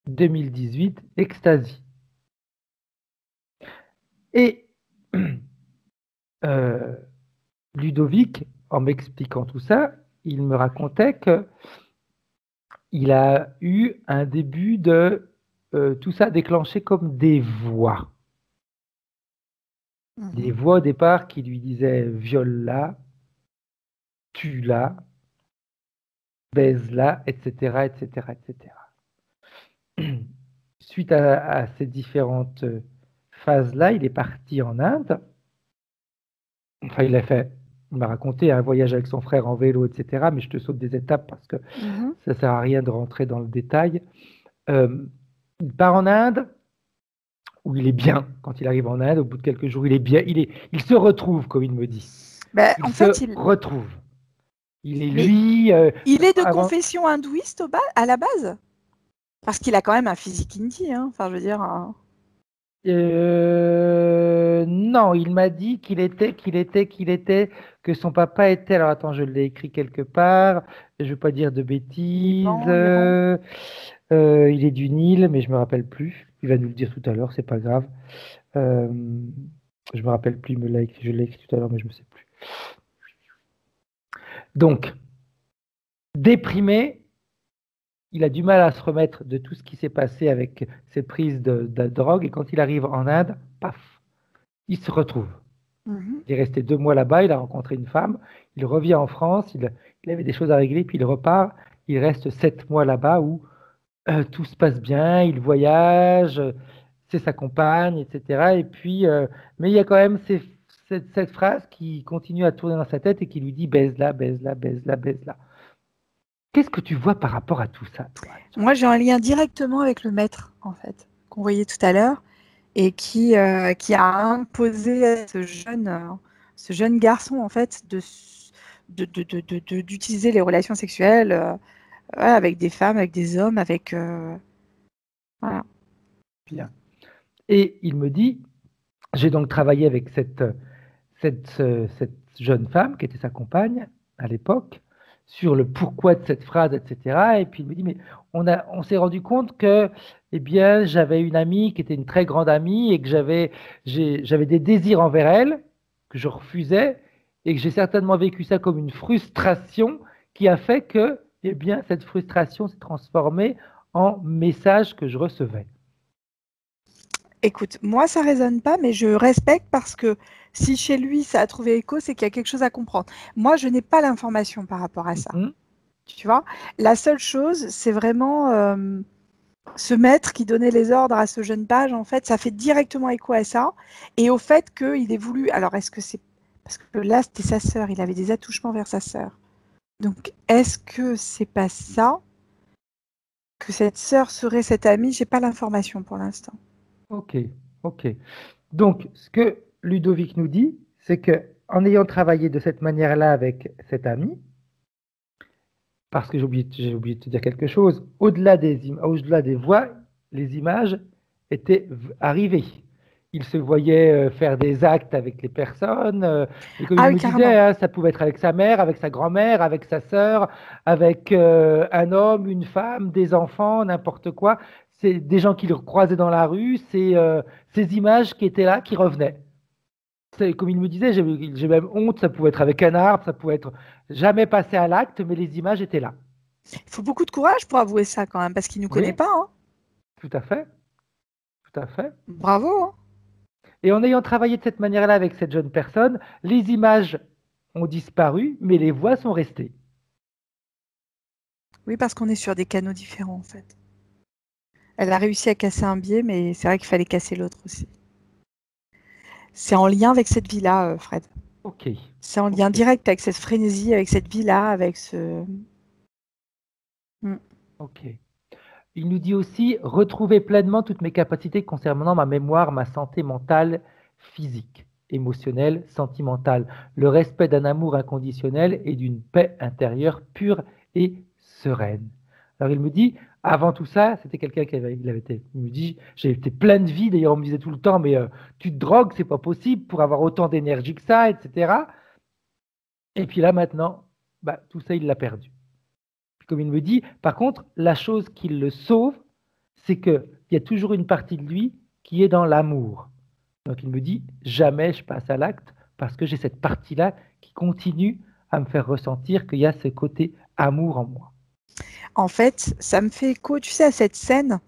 2018, ecstasy. Et Ludovic, en m'expliquant tout ça, il me racontait qu'il a eu un début de tout ça déclenché comme des voix. Des voix au départ qui lui disaient viole-la, tue-la, baise-la, etc., etc., etc. Suite à ces différentes phases-là, il est parti en Inde. Enfin, il m'a raconté un voyage avec son frère en vélo, etc. Mais je te saute des étapes parce que ça ne sert à rien de rentrer dans le détail. Il part en Inde, où il est bien. Quand il arrive en Inde, au bout de quelques jours, il est bien. Il se retrouve, comme il me dit. Ben, Il en se fait, retrouve. Il est Mais lui. il est de Avant... confession hindouiste à la base? Parce qu'il a quand même un physique indie, hein. Enfin, je veux dire. Non, il m'a dit que son papa était. Alors attends, je l'ai écrit quelque part. Je ne veux pas dire de bêtises. Iran. Il est du Nil, mais je me rappelle plus. Il va nous le dire tout à l'heure, c'est pas grave. Euh, je me rappelle plus, il me l'a écrit, je l'ai écrit tout à l'heure, mais je me sais plus. Donc, déprimé, il a du mal à se remettre de tout ce qui s'est passé avec cette prise de drogue, et quand il arrive en Inde, paf, il se retrouve. Mhm. Il est resté 2 mois là-bas, il a rencontré une femme, il revient en France, il avait des choses à régler, puis il repart. Il reste 7 mois là-bas où tout se passe bien, il voyage, c'est sa compagne, etc. Et puis, mais il y a quand même cette phrase qui continue à tourner dans sa tête et qui lui dit baise-la, baise-la, baise-la, baise-la. Qu'est-ce que tu vois par rapport à tout ça, toi? Moi, j'ai un lien directement avec le maître, en fait, qu'on voyait tout à l'heure, et qui a imposé à ce jeune garçon, en fait, d'utiliser les relations sexuelles avec des femmes, avec des hommes, avec... voilà. Bien. Et il me dit, j'ai donc travaillé avec cette jeune femme qui était sa compagne à l'époque sur le pourquoi de cette phrase, etc. Et puis il me dit, mais on s'est rendu compte que, eh bien, j'avais une amie qui était une très grande amie et que j'avais des désirs envers elle que je refusais et que j'ai certainement vécu ça comme une frustration qui a fait que, eh bien, cette frustration s'est transformée en message que je recevais. Écoute, moi, ça résonne pas, mais je respecte parce que si chez lui, ça a trouvé écho, c'est qu'il y a quelque chose à comprendre. Moi, je n'ai pas l'information par rapport à ça. Tu vois, la seule chose, c'est vraiment ce maître qui donnait les ordres à ce jeune page, en fait, ça fait directement écho à ça et au fait qu'il ait voulu. Alors, est-ce que c'est parce que là, c'était sa sœur, il avait des attouchements vers sa sœur. Donc, est-ce que c'est pas ça que cette sœur serait cette amie? J'ai pas l'information pour l'instant. Ok, ok. Donc, ce que Ludovic nous dit, c'est que en ayant travaillé de cette manière-là avec cet ami, parce que j'ai oublié de te dire quelque chose, au-delà des voix, les images étaient arrivées. Il se voyait faire des actes avec les personnes, et comme il Ah oui, me carrément. disait, hein, ça pouvait être avec sa mère, avec sa grand-mère, avec sa sœur, avec un homme, une femme, des enfants, n'importe quoi. C'est des gens qu'il croisait dans la rue, c'est ces images qui étaient là, qui revenaient. Comme il me disait, j'ai même honte, ça pouvait être avec un arbre, ça pouvait être jamais passé à l'acte, mais les images étaient là. Il faut beaucoup de courage pour avouer ça quand même, parce qu'il ne nous connaît Oui, pas. Hein. tout à fait, tout à fait. Bravo. Hein. Et en ayant travaillé de cette manière-là avec cette jeune personne, les images ont disparu, mais les voix sont restées. Oui, parce qu'on est sur des canaux différents en fait. Elle a réussi à casser un biais, mais c'est vrai qu'il fallait casser l'autre aussi. C'est en lien avec cette vie-là, Fred. Ok. C'est en lien direct avec cette frénésie, avec cette vie-là, avec ce... Ok. Il nous dit aussi retrouver pleinement toutes mes capacités concernant ma mémoire, ma santé mentale, physique, émotionnelle, sentimentale, le respect d'un amour inconditionnel et d'une paix intérieure pure et sereine. Alors il me dit, avant tout ça, c'était quelqu'un il me dit, j'ai été plein de vie, d'ailleurs on me disait tout le temps, mais tu te drogues, c'est pas possible pour avoir autant d'énergie que ça, etc. Et puis là maintenant, bah, tout ça il l'a perdu. Comme il me dit, par contre, la chose qui le sauve, c'est qu'il y a toujours une partie de lui qui est dans l'amour. Donc il me dit, jamais je passe à l'acte parce que j'ai cette partie-là qui continue à me faire ressentir qu'il y a ce côté amour en moi. En fait, ça me fait écho, tu sais, à cette scène.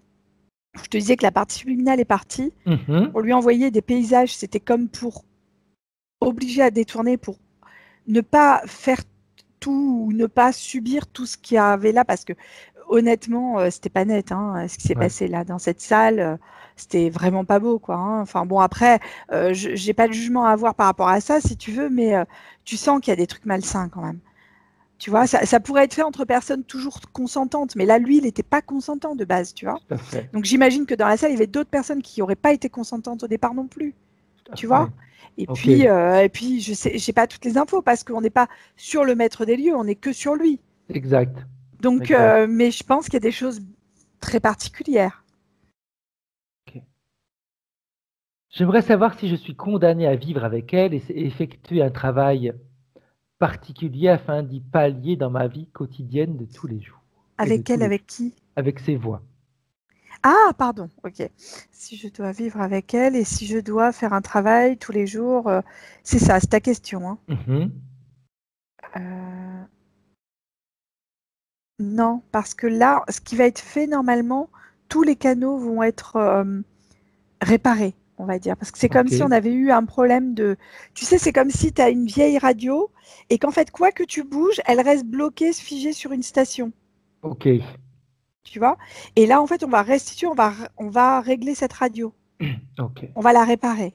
Je te disais que la partie subliminale est partie. On lui envoyait des paysages, c'était comme pour obliger à détourner, pour ne pas faire tout ou ne pas subir tout ce qu'il y avait là, parce que honnêtement, c'était pas net, hein, ce qui s'est passé là dans cette salle. C'était vraiment pas beau, quoi. Hein. Enfin bon, après, j'ai pas de jugement à avoir par rapport à ça, si tu veux, mais tu sens qu'il y a des trucs malsains quand même. Tu vois, ça pourrait être fait entre personnes toujours consentantes, mais là, lui, il n'était pas consentant de base, tu vois. Donc j'imagine que dans la salle, il y avait d'autres personnes qui n'auraient pas été consentantes au départ non plus, tu vois. Et puis, je sais, j'ai pas toutes les infos parce qu'on n'est pas sur le maître des lieux, on n'est que sur lui. Exact. Donc, mais je pense qu'il y a des choses très particulière. Ok. J'aimerais savoir si je suis condamné à vivre avec elle et effectuer un travail particulier afin d'y pallier dans ma vie quotidienne de tous les jours. Avec elle, avec qui? Avec ses voix. Ah, pardon, ok. Si je dois vivre avec elle et si je dois faire un travail tous les jours, c'est ça, c'est ta question. Hein. Mhm. Non, parce que là, ce qui va être fait normalement, tous les canaux vont être réparés, on va dire. Parce que c'est comme Ok. si on avait eu un problème de... Tu sais, c'est comme si tu as une vieille radio et qu'en fait, quoi que tu bouges, elle reste bloquée, figée sur une station. Ok. Tu vois? Et là, en fait, on va restituer, on va régler cette radio. Ok. On va la réparer.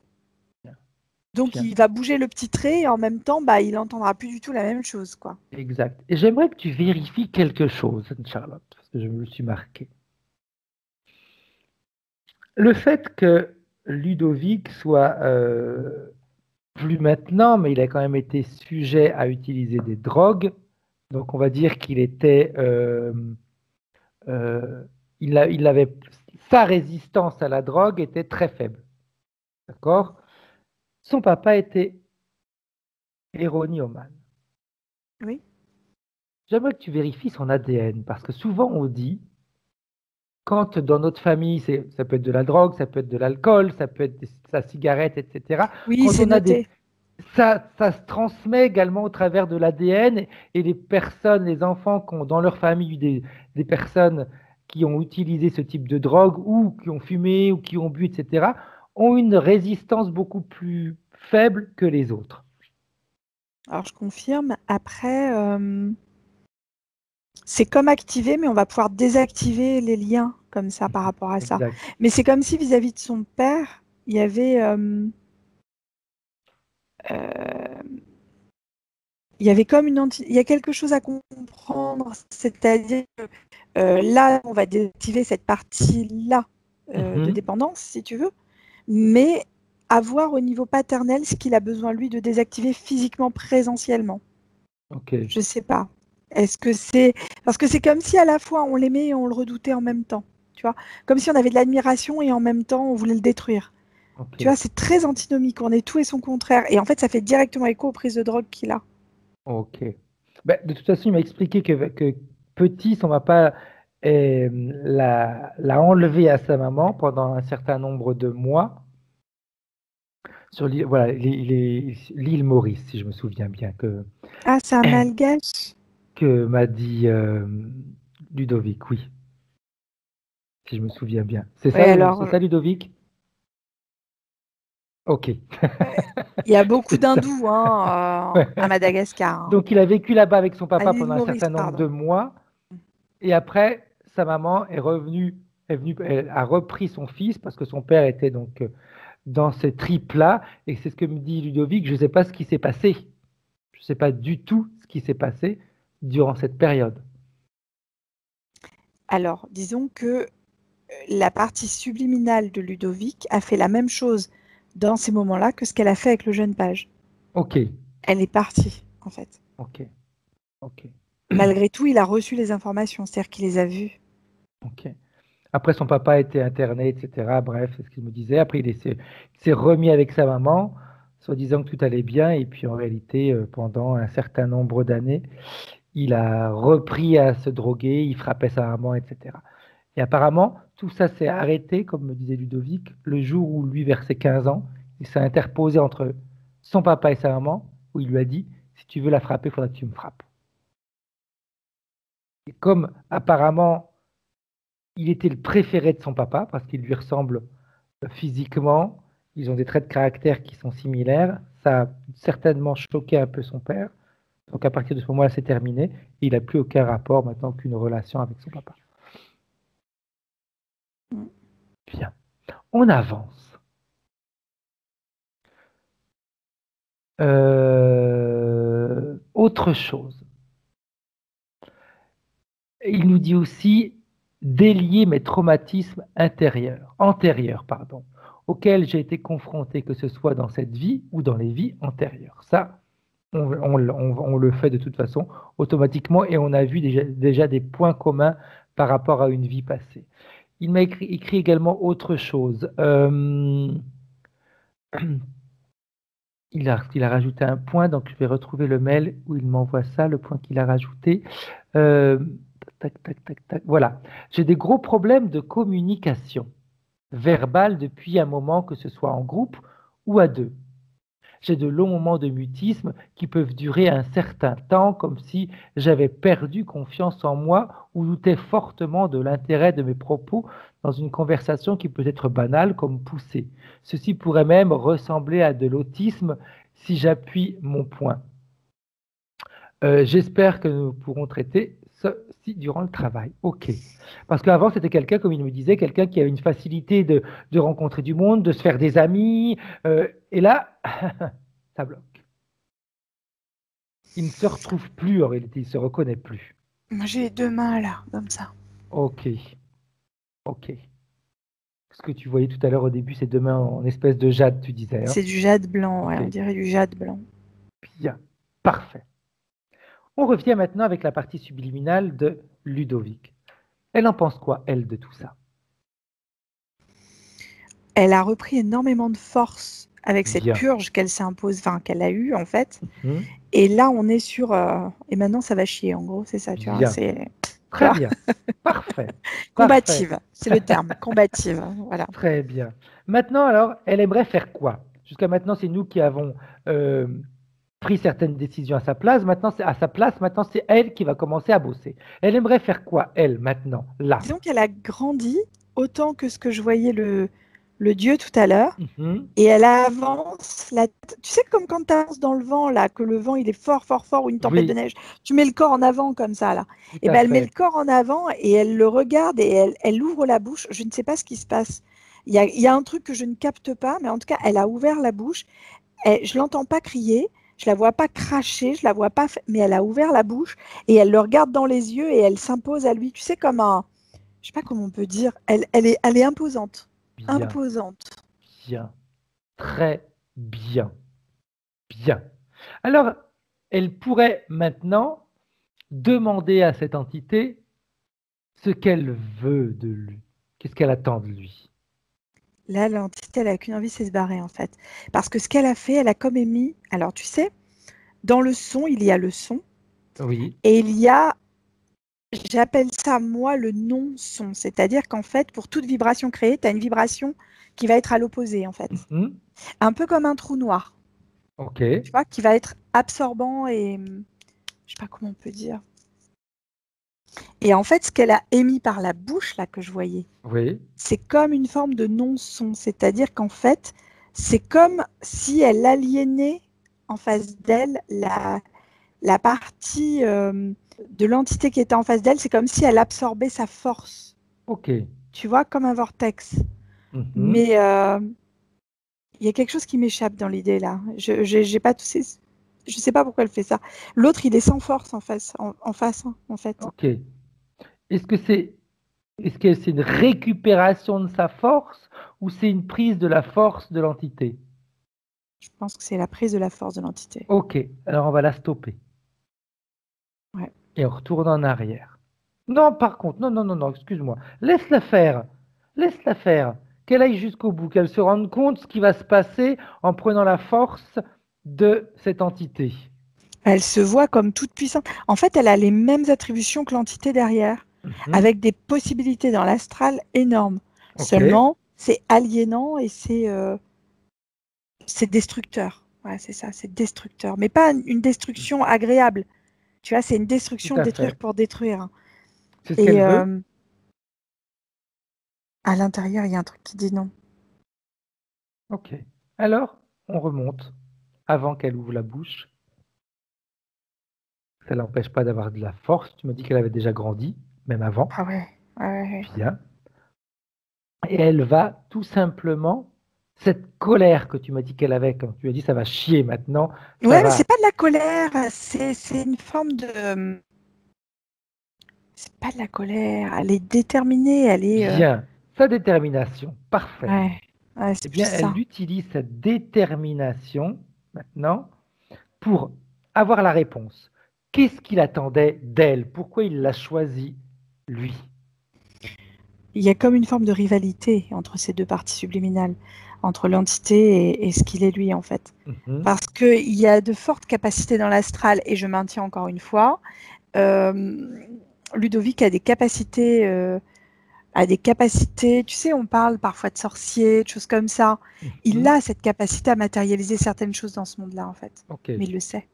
Donc, Bien. il va bouger le petit trait et en même temps, bah, il n'entendra plus du tout la même chose, quoi. Exact. Et j'aimerais que tu vérifies quelque chose, Charlotte, parce que je me le suis marqué. Le fait que Ludovic soit plus maintenant, mais il a quand même été sujet à utiliser des drogues. Donc on va dire qu'il était, il avait sa résistance à la drogue était très faible. D'accord? Son papa était héroïnomane. Oui. J'aimerais que tu vérifies son ADN parce que souvent on dit, quand dans notre famille, ça peut être de la drogue, ça peut être de l'alcool, ça peut être sa cigarette, etc. Oui, Quand c'est on a noté. ça se transmet également au travers de l'ADN et les personnes, les enfants qui ont dans leur famille eu des personnes qui ont utilisé ce type de drogue ou qui ont fumé ou qui ont bu, etc., ont une résistance beaucoup plus faible que les autres. Alors, je confirme. Après, c'est comme activer, mais on va pouvoir désactiver les liens comme ça par rapport à ça. Exact. Mais c'est comme si vis-à-vis de son père, il y avait, comme il y a quelque chose à comprendre, c'est-à-dire que là, on va désactiver cette partie-là de Mhm. dépendance, si tu veux, mais avoir au niveau paternel ce qu'il a besoin, lui, de désactiver physiquement, présentiellement. Ok. Je sais pas. Est-ce que c'est... Parce que c'est comme si à la fois on l'aimait et on le redoutait en même temps. Tu vois? Comme si on avait de l'admiration et en même temps on voulait le détruire. Tu Ok. vois, c'est très antinomique. On est tout et son contraire. Et en fait, ça fait directement écho aux prises de drogue qu'il a. Ok. Ben, de toute façon, il m'a expliqué que petit, son papa l'a enlevé à sa maman pendant un certain nombre de mois sur l'île, voilà, l'île Maurice, si je me souviens bien, Ah, c'est un malgache. que m'a dit Ludovic, oui, si je me souviens bien. Oui, C'est alors, ça, Ludovic? Ok, il y a beaucoup c'est ça. d'hindous hein, à Madagascar. Hein. Donc, il a vécu là-bas avec son À papa l'île pendant un Maurice, certain nombre de pardon. mois. Et après, sa maman elle a repris son fils parce que son père était donc dans ce trip-là. Et c'est ce que me dit Ludovic, je ne sais pas ce qui s'est passé. Je ne sais pas du tout ce qui s'est passé durant cette période. Alors, disons que la partie subliminale de Ludovic a fait la même chose dans ces moments-là que ce qu'elle a fait avec le jeune page. Ok, Elle est partie, en fait. ok, ok, Malgré tout, il a reçu les informations, c'est-à-dire qu'il les a vues. ok. Après, son papa a été interné, etc. Bref, c'est ce qu'il me disait. Après, il s'est remis avec sa maman, soi-disant que tout allait bien. Et puis, en réalité, pendant un certain nombre d'années, il a repris à se droguer, il frappait sa maman, etc. Et apparemment, tout ça s'est arrêté, comme me disait Ludovic, le jour où lui, vers ses 15 ans, il s'est interposé entre son papa et sa maman, où il lui a dit, si tu veux la frapper, il faudra que tu me frappes. Et comme apparemment, il était le préféré de son papa, parce qu'il lui ressemble physiquement, ils ont des traits de caractère qui sont similaires, ça a certainement choqué un peu son père. Donc à partir de ce moment-là, c'est terminé. Et il n'a plus aucun rapport maintenant qu'une relation avec son papa. Bien, on avance. Autre chose. Il nous dit aussi délier mes traumatismes antérieurs, pardon, auxquels j'ai été confronté, que ce soit dans cette vie ou dans les vies antérieures. Ça, on le fait de toute façon automatiquement et on a vu déjà des points communs par rapport à une vie passée. Il m'a écrit également autre chose. Il a rajouté un point, donc je vais retrouver le mail où il m'envoie ça, le point qu'il a rajouté. Euh, tac, tac, tac, tac. Voilà. J'ai des gros problèmes de communication verbale depuis un moment, que ce soit en groupe ou à deux. J'ai de longs moments de mutisme qui peuvent durer un certain temps, comme si j'avais perdu confiance en moi ou doutais fortement de l'intérêt de mes propos dans une conversation qui peut être banale comme poussée. Ceci pourrait même ressembler à de l'autisme si j'appuie mon point. J'espère que nous pourrons traiter ceci durant le travail. OK. Parce qu'avant, c'était quelqu'un, comme il me disait, quelqu'un qui avait une facilité de rencontrer du monde, de se faire des amis. Et là, ça bloque. Il ne se retrouve plus en réalité, il ne se reconnaît plus. Moi, j'ai les deux mains là, comme ça. OK. OK. Ce que tu voyais tout à l'heure au début, c'est deux mains en espèce de jade, tu disais. Hein? C'est du jade blanc, ouais, OK. on dirait du jade blanc. Bien. Parfait. On revient maintenant avec la partie subliminale de Ludovic. Elle en pense quoi, elle, de tout ça? Elle a repris énormément de force avec cette Bien. purge qu'elle s'impose, enfin qu'elle a eue en fait. Mhm. Et là, on est sur et maintenant ça va chier en gros, c'est ça, tu vois. Bien. C'est Très bien. Parfait. combative, Parfait. c'est le terme, combative. Voilà. Très bien. Maintenant, alors, elle aimerait faire quoi? Jusqu'à maintenant, c'est nous qui avons pris certaines décisions à sa place. Maintenant, c'est elle qui va commencer à bosser. Elle aimerait faire quoi, elle, maintenant, là? Disons qu'elle a grandi autant que ce que je voyais le dieu tout à l'heure. Mhm. Et elle avance la tête. Tu sais, comme quand tu avances dans le vent, là, que le vent il est fort, fort, fort, ou une tempête Oui. de neige, tu mets le corps en avant comme ça, là. Tout Et à ben, elle met fait. le corps en avant et elle le regarde et elle ouvre la bouche. Je ne sais pas ce qui se passe. Il y a un truc que je ne capte pas, mais en tout cas, elle a ouvert la bouche. Je l'entends pas crier, je la vois pas cracher, je la vois pas, mais elle a ouvert la bouche et elle le regarde dans les yeux et elle s'impose à lui. Tu sais, comme un, je sais pas comment on peut dire. Elle est imposante, Bien, imposante. bien. Très bien. Bien. Alors, elle pourrait maintenant demander à cette entité ce qu'elle veut de lui. Qu'est-ce qu'elle attend de lui? Là, l'entité, elle a qu'une envie, c'est se barrer, en fait. Parce que ce qu'elle a fait, elle a comme émis. Alors, tu sais, dans le son, il y a le son. Oui. Et il y a, j'appelle ça, moi, le non-son. C'est-à-dire qu'en fait, pour toute vibration créée, tu as une vibration qui va être à l'opposé, en fait. Mhm. Un peu comme un trou noir, OK. tu vois, qui va être absorbant et, je sais pas comment on peut dire. Et en fait, ce qu'elle a émis par la bouche, là, que je voyais, Oui. c'est comme une forme de non-son. C'est-à-dire qu'en fait, c'est comme si elle aliénait en face d'elle la partie de l'entité qui était en face d'elle. C'est comme si elle absorbait sa force. OK. Tu vois, comme un vortex. Mhm. Mais il y a quelque chose qui m'échappe dans l'idée là. J'ai pas tous ces... Je sais pas pourquoi elle fait ça. L'autre, il est sans force en face, hein, en fait. OK. Est-ce que c'est une récupération de sa force ou c'est une prise de la force de l'entité? Je pense que c'est la prise de la force de l'entité. OK. Alors on va la stopper. Ouais. Et on retourne en arrière. Non, par contre, non, excuse-moi. Laisse-la faire. Laisse-la faire. Qu'elle aille jusqu'au bout, qu'elle se rende compte de ce qui va se passer en prenant la force de cette entité. Elle se voit comme toute puissante. En fait, elle a les mêmes attributions que l'entité derrière, Mhm. avec des possibilités dans l'astral énormes. Ok. Seulement, c'est aliénant et c'est destructeur. Ouais, c'est ça, c'est destructeur. Mais pas une destruction agréable. Tu vois, c'est une destruction Tout à détruire fait. pour détruire. C'est ce Et qu'elle veut. à l'intérieur, il y a un truc qui dit non. Ok. Alors, on remonte avant qu'elle ouvre la bouche. Ça l'empêche pas d'avoir de la force. Tu m'as dit qu'elle avait déjà grandi, même avant. Ah ouais, ouais. Bien. Et elle va tout simplement, cette colère que tu m'as dit qu'elle avait, quand tu as dit ça va chier maintenant, ça Ouais, mais va. c'est pas de la colère, c'est une forme de. C'est pas de la colère. Elle est déterminée, elle est. Bien. Sa détermination. Parfait. Ouais, Eh c'est bien, plus elle ça. utilise cette détermination maintenant pour avoir la réponse. Qu'est-ce qu'il attendait d'elle? Pourquoi il l'a choisi, lui? il y a comme une forme de rivalité entre ces deux parties subliminales, entre l'entité et ce qu'il est lui en fait. Parce qu'il y a de fortes capacités dans l'astral, et je maintiens encore une fois, Ludovic a des capacités, tu sais, on parle parfois de sorciers, de choses comme ça. Il a cette capacité à matérialiser certaines choses dans ce monde-là en fait, mais il le sait.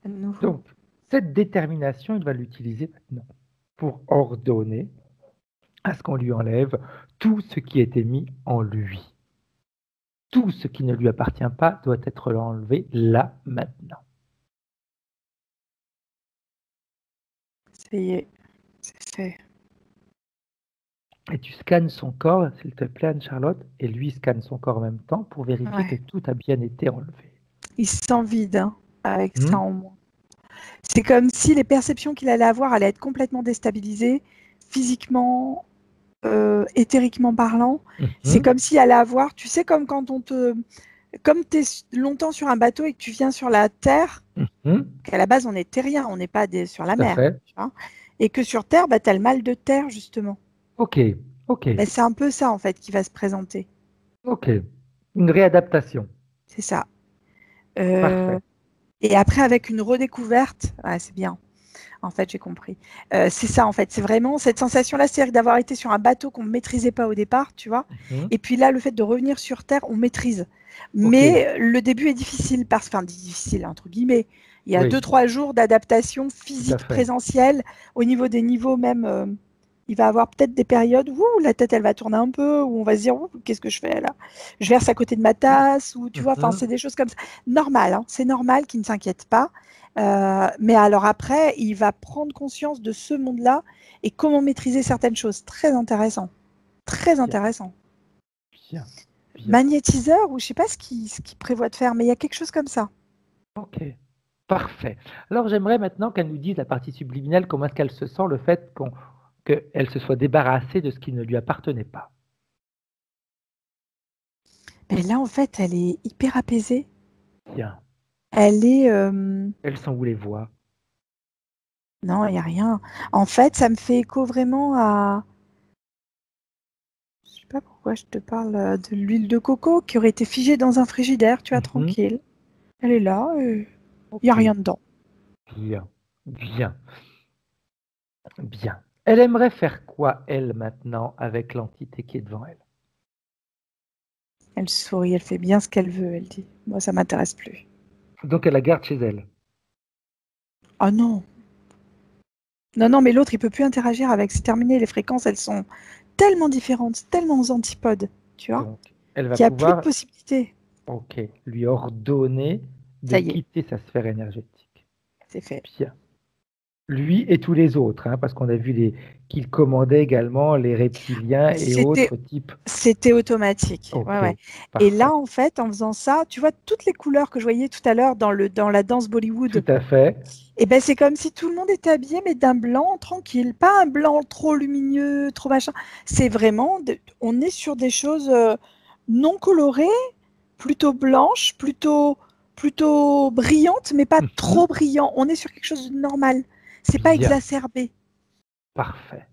Donc, cette détermination, il va l'utiliser maintenant pour ordonner à ce qu'on lui enlève tout ce qui a été mis en lui. Tout ce qui ne lui appartient pas doit être enlevé là, maintenant. Ça y est, c'est fait. Et tu scannes son corps, s'il te plaît, Anne-Charlotte, et lui scanne son corps en même temps pour vérifier que tout a bien été enlevé. Il se sent vide hein, avec ça en moins. C'est comme si les perceptions qu'il allait avoir allaient être complètement déstabilisées, physiquement, éthériquement parlant. C'est comme s'il allait avoir, tu sais, comme quand comme tu es longtemps sur un bateau et que tu viens sur la terre, qu'à la base on est terrien, on n'est pas sur la mer, tu vois, et que sur terre, tu as le mal de terre justement. Ok. C'est un peu ça en fait qui va se présenter. Ok, une réadaptation. C'est ça. Parfait. Et après avec une redécouverte, c'est bien. En fait, j'ai compris. C'est ça, en fait. C'est vraiment cette sensation-là, c'est-à-dire d'avoir été sur un bateau qu'on ne maîtrisait pas au départ, tu vois. Et puis là, le fait de revenir sur Terre, on maîtrise. Mais le début est difficile, difficile, entre guillemets. Il y a 2-3 jours d'adaptation physique présentielle. Au niveau des niveaux même, il va avoir peut-être des périodes où la tête, elle va tourner un peu, où on va se dire, qu'est-ce que je fais là? Je verse à côté de ma tasse, ou tu vois, c'est des choses comme ça. Normal, hein, c'est normal qu'il ne s'inquiète pas. Mais alors après, il va prendre conscience de ce monde-là et comment maîtriser certaines choses. Très intéressant. Très intéressant. Bien. Magnétiseur, ou je ne sais pas ce qu'il prévoit de faire, mais il y a quelque chose comme ça. Ok, parfait. Alors j'aimerais maintenant qu'elle nous dise la partie subliminale, comment est-ce qu'elle se sent, le fait qu'elle se soit débarrassée de ce qui ne lui appartenait pas. Mais là, en fait, elle est hyper apaisée. Bien. Elle est... Elles sont où les voix? Non, il n'y a rien. En fait, ça me fait écho vraiment à... Je ne sais pas pourquoi je te parle de l'huile de coco qui aurait été figée dans un frigidaire, tu vois, tranquille. Elle est là, il n'y a rien dedans. Bien. Elle aimerait faire quoi, elle, maintenant, avec l'entité qui est devant elle? Elle sourit, elle fait bien ce qu'elle veut, elle dit. Moi, ça ne m'intéresse plus. Donc, elle la garde chez elle? Ah non. Non, mais l'autre, il ne peut plus interagir avec. C'est terminé, les fréquences, elles sont tellement différentes, tellement aux antipodes, tu vois. Donc, elle va qu'il n'y a plus de possibilités. Ok, lui ordonner de quitter sa sphère énergétique. C'est fait. Bien. Lui et tous les autres, hein, parce qu'on a vu qu'il commandait également les reptiliens et autres types. C'était automatique. Okay, ouais. Et là, en fait, en faisant ça, tu vois toutes les couleurs que je voyais tout à l'heure dans la danse Bollywood. Tout à fait. Et ben, c'est comme si tout le monde était habillé, mais d'un blanc tranquille, pas un blanc trop lumineux, trop machin. C'est vraiment, on est sur des choses non colorées, plutôt blanches, plutôt brillantes, mais pas trop brillant. On est sur quelque chose de normal. C'est pas exacerbé. Parfait.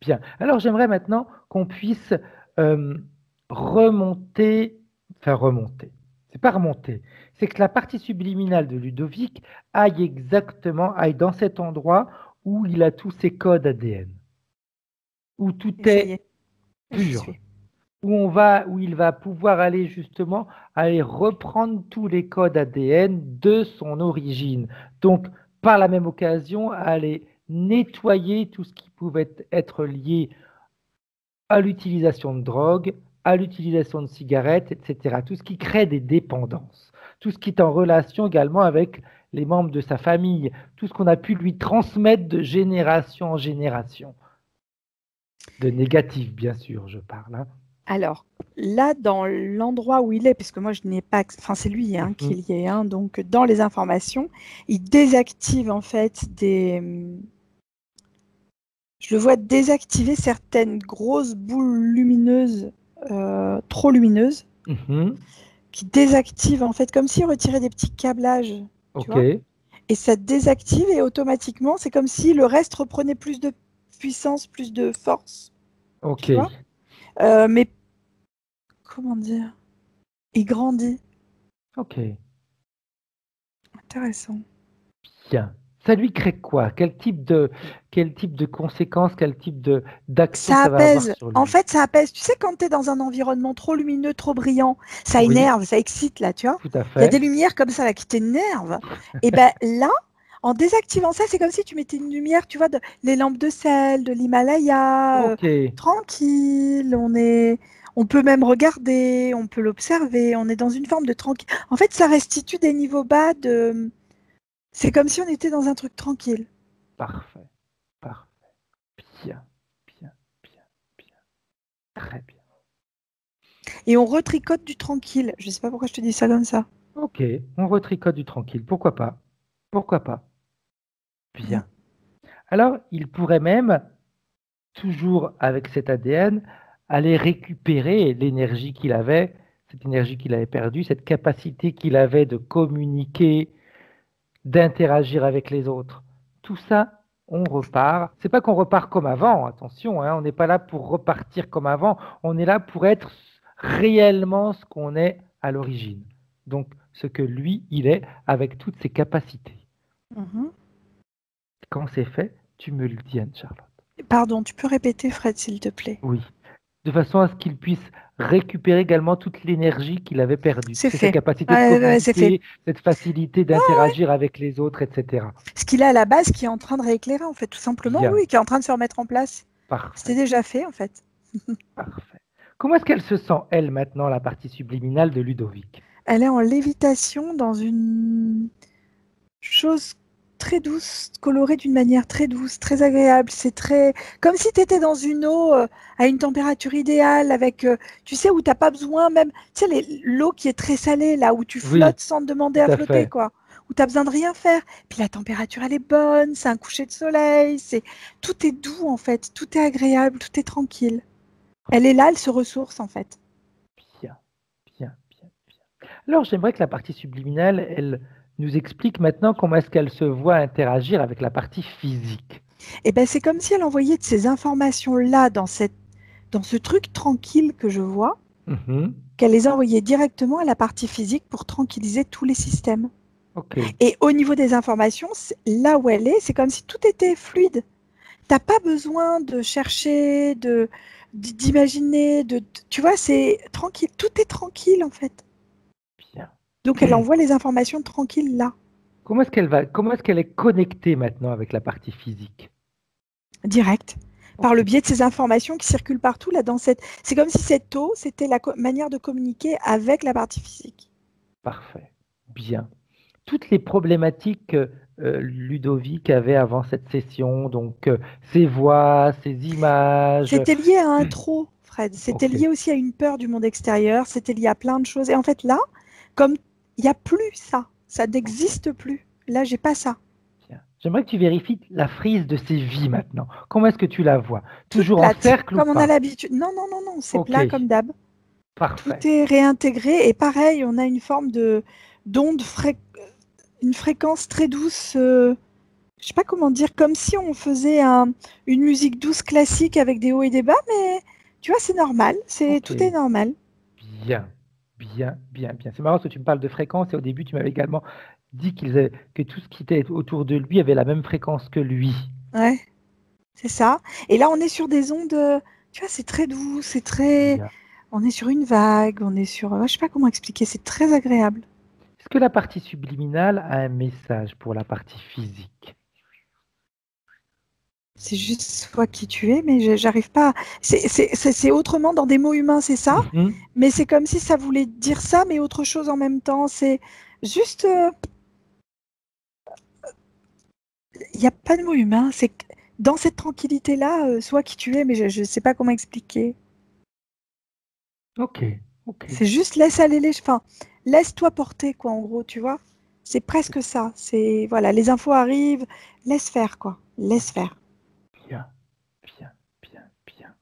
Bien. Alors, j'aimerais maintenant qu'on puisse remonter. C'est pas remonter. C'est que la partie subliminale de Ludovic aille dans cet endroit où il a tous ses codes ADN. Où tout est pur. Où il va pouvoir aller justement reprendre tous les codes ADN de son origine. Donc, par la même occasion, aller nettoyer tout ce qui pouvait être lié à l'utilisation de drogue, à l'utilisation de cigarettes, etc. Tout ce qui crée des dépendances. Tout ce qui est en relation également avec les membres de sa famille. Tout ce qu'on a pu lui transmettre de génération en génération. De négatif, bien sûr, je parle. Hein. Alors, là, dans l'endroit où il est, puisque moi, je n'ai pas... Enfin, c'est lui qui y est. Hein, donc, dans les informations, il désactive, en fait, Je le vois désactiver certaines grosses boules lumineuses, trop lumineuses, qui désactivent, en fait, comme s'il retirait des petits câblages. Tu vois, et ça désactive, et automatiquement, c'est comme si le reste reprenait plus de puissance, plus de force. Ok. Tu vois mais comment dire? Il grandit. Ok. Intéressant. Bien. Ça lui crée quoi? Quel type de conséquences, quel type d'action Ça ça va avoir apaise. sur En lui? fait, ça apaise. Tu sais, quand tu es dans un environnement trop lumineux, trop brillant, ça Oui, énerve, ça excite, là, tu vois. tout à Il y a des fait. lumières comme ça, là, qui t'énervent. Et ben là, en désactivant ça, c'est comme si tu mettais une lumière, tu vois, les lampes de sel, de l'Himalaya, Ok. tranquille. On peut même regarder, on peut l'observer. On est dans une forme de tranquille. En fait, ça restitue des niveaux bas de. C'est comme si on était dans un truc tranquille. Parfait. Parfait. Bien. Bien. Bien. Bien. Très bien. Et on retricote du tranquille. Je sais pas pourquoi je te dis ça comme ça. Ok. On retricote du tranquille. Pourquoi pas? Pourquoi pas? Mm. Bien. Alors, il pourrait même, toujours avec cet ADN, aller récupérer l'énergie qu'il avait, cette énergie qu'il avait perdue, cette capacité qu'il avait de communiquer, d'interagir avec les autres. Tout ça, on repart. C'est pas qu'on repart comme avant, attention, hein, on n'est pas là pour repartir comme avant, on est là pour être réellement ce qu'on est à l'origine. Donc, ce que lui, il est avec toutes ses capacités. Mhm. Quand c'est fait, tu me le dis, Anne-Charlotte. Pardon, tu peux répéter, Fred, s'il te plaît. Oui. De façon à ce qu'il puisse récupérer également toute l'énergie qu'il avait perdue. C'est C'est sa fait. capacité de Ouais, ouais, c'est fait. communiquer, cette facilité d'interagir avec les autres, etc. Ce qu'il a à la base qui est en train de rééclairer, en fait, tout simplement, Bien, oui, qui est en train de se remettre en place. C'était parfait, déjà fait, en fait. parfait. Comment est-ce qu'elle se sent, elle, maintenant, la partie subliminale de Ludovic? Elle est en lévitation dans une chose très douce, colorée d'une manière très douce, très agréable. C'est très comme si tu étais dans une eau à une température idéale, avec, tu sais, où t'as pas besoin même, tu sais, l'eau qui est très salée, là où tu Oui, flottes sans te demander tout à à flotter, fait. quoi. Où t'as besoin de rien faire. Puis la température, elle est bonne, c'est un coucher de soleil, tout est doux en fait, tout est agréable, tout est tranquille. Elle est là, elle se ressource en fait. Bien, bien, bien, bien. Alors, j'aimerais que la partie subliminale, elle nous explique maintenant comment est-ce qu'elle se voit interagir avec la partie physique. Et ben c'est comme si elle envoyait de ces informations là dans ce truc tranquille que je vois, Mhm. qu'elle les envoyait directement à la partie physique pour tranquilliser tous les systèmes. Ok, Et au niveau des informations, là où elle est, c'est comme si tout était fluide. T'as pas besoin de chercher, d'imaginer, tu vois, c'est tranquille. Tout est tranquille en fait. bien. Donc elle envoie les informations tranquilles là, Comment est-ce qu'elle est connectée maintenant avec la partie physique? direct, par Ok, le biais de ces informations qui circulent partout là dans cette. C'est comme si cette eau, c'était la manière de communiquer avec la partie physique. parfait. Bien. Toutes les problématiques que Ludovic avait avant cette session, donc ses voix, ses images. C'était lié à un trop, Fred. C'était Ok, lié aussi à une peur du monde extérieur. C'était lié à plein de choses. Et en fait, là, comme il n'y a plus ça, ça n'existe plus. Là, j'ai pas ça. bien. J'aimerais que tu vérifies la frise de ses vies maintenant. Comment est-ce que tu la vois? Toute Toujours en plate, cercle ou comme on a pas? l'habitude. Non, non, non, non, c'est Ok, plat comme d'hab. Tout parfait. est réintégré. Et pareil, on a une forme d'onde, une fréquence très douce. Je sais pas comment dire, comme si on faisait une musique douce classique avec des hauts et des bas, mais tu vois, c'est normal. Ok, Tout est normal. bien, bien, bien, bien. C'est marrant parce que tu me parles de fréquence et au début tu m'avais également dit que tout ce qui était autour de lui avait la même fréquence que lui. Ouais. C'est ça. Et là, on est sur des ondes, tu vois, c'est très doux, c'est très. Bien. On est sur une vague, on est sur. Je sais pas comment expliquer, c'est très agréable. Est-ce que la partie subliminale a un message pour la partie physique? C'est juste soit qui tu es, mais j'arrive pas. C'est autrement dans des mots humains, c'est ça. Mhm. Mais c'est comme si ça voulait dire ça, mais autre chose en même temps. C'est juste. Il n'y a pas de mot humain. C'est dans cette tranquillité-là, soit qui tu es, mais je sais pas comment expliquer. Ok, ok. C'est juste laisse aller enfin, laisse-toi porter, quoi, en gros, tu vois. C'est presque ça. C'est, voilà, les infos arrivent, laisse faire, quoi. Laisse faire. Bien, bien, bien, bien.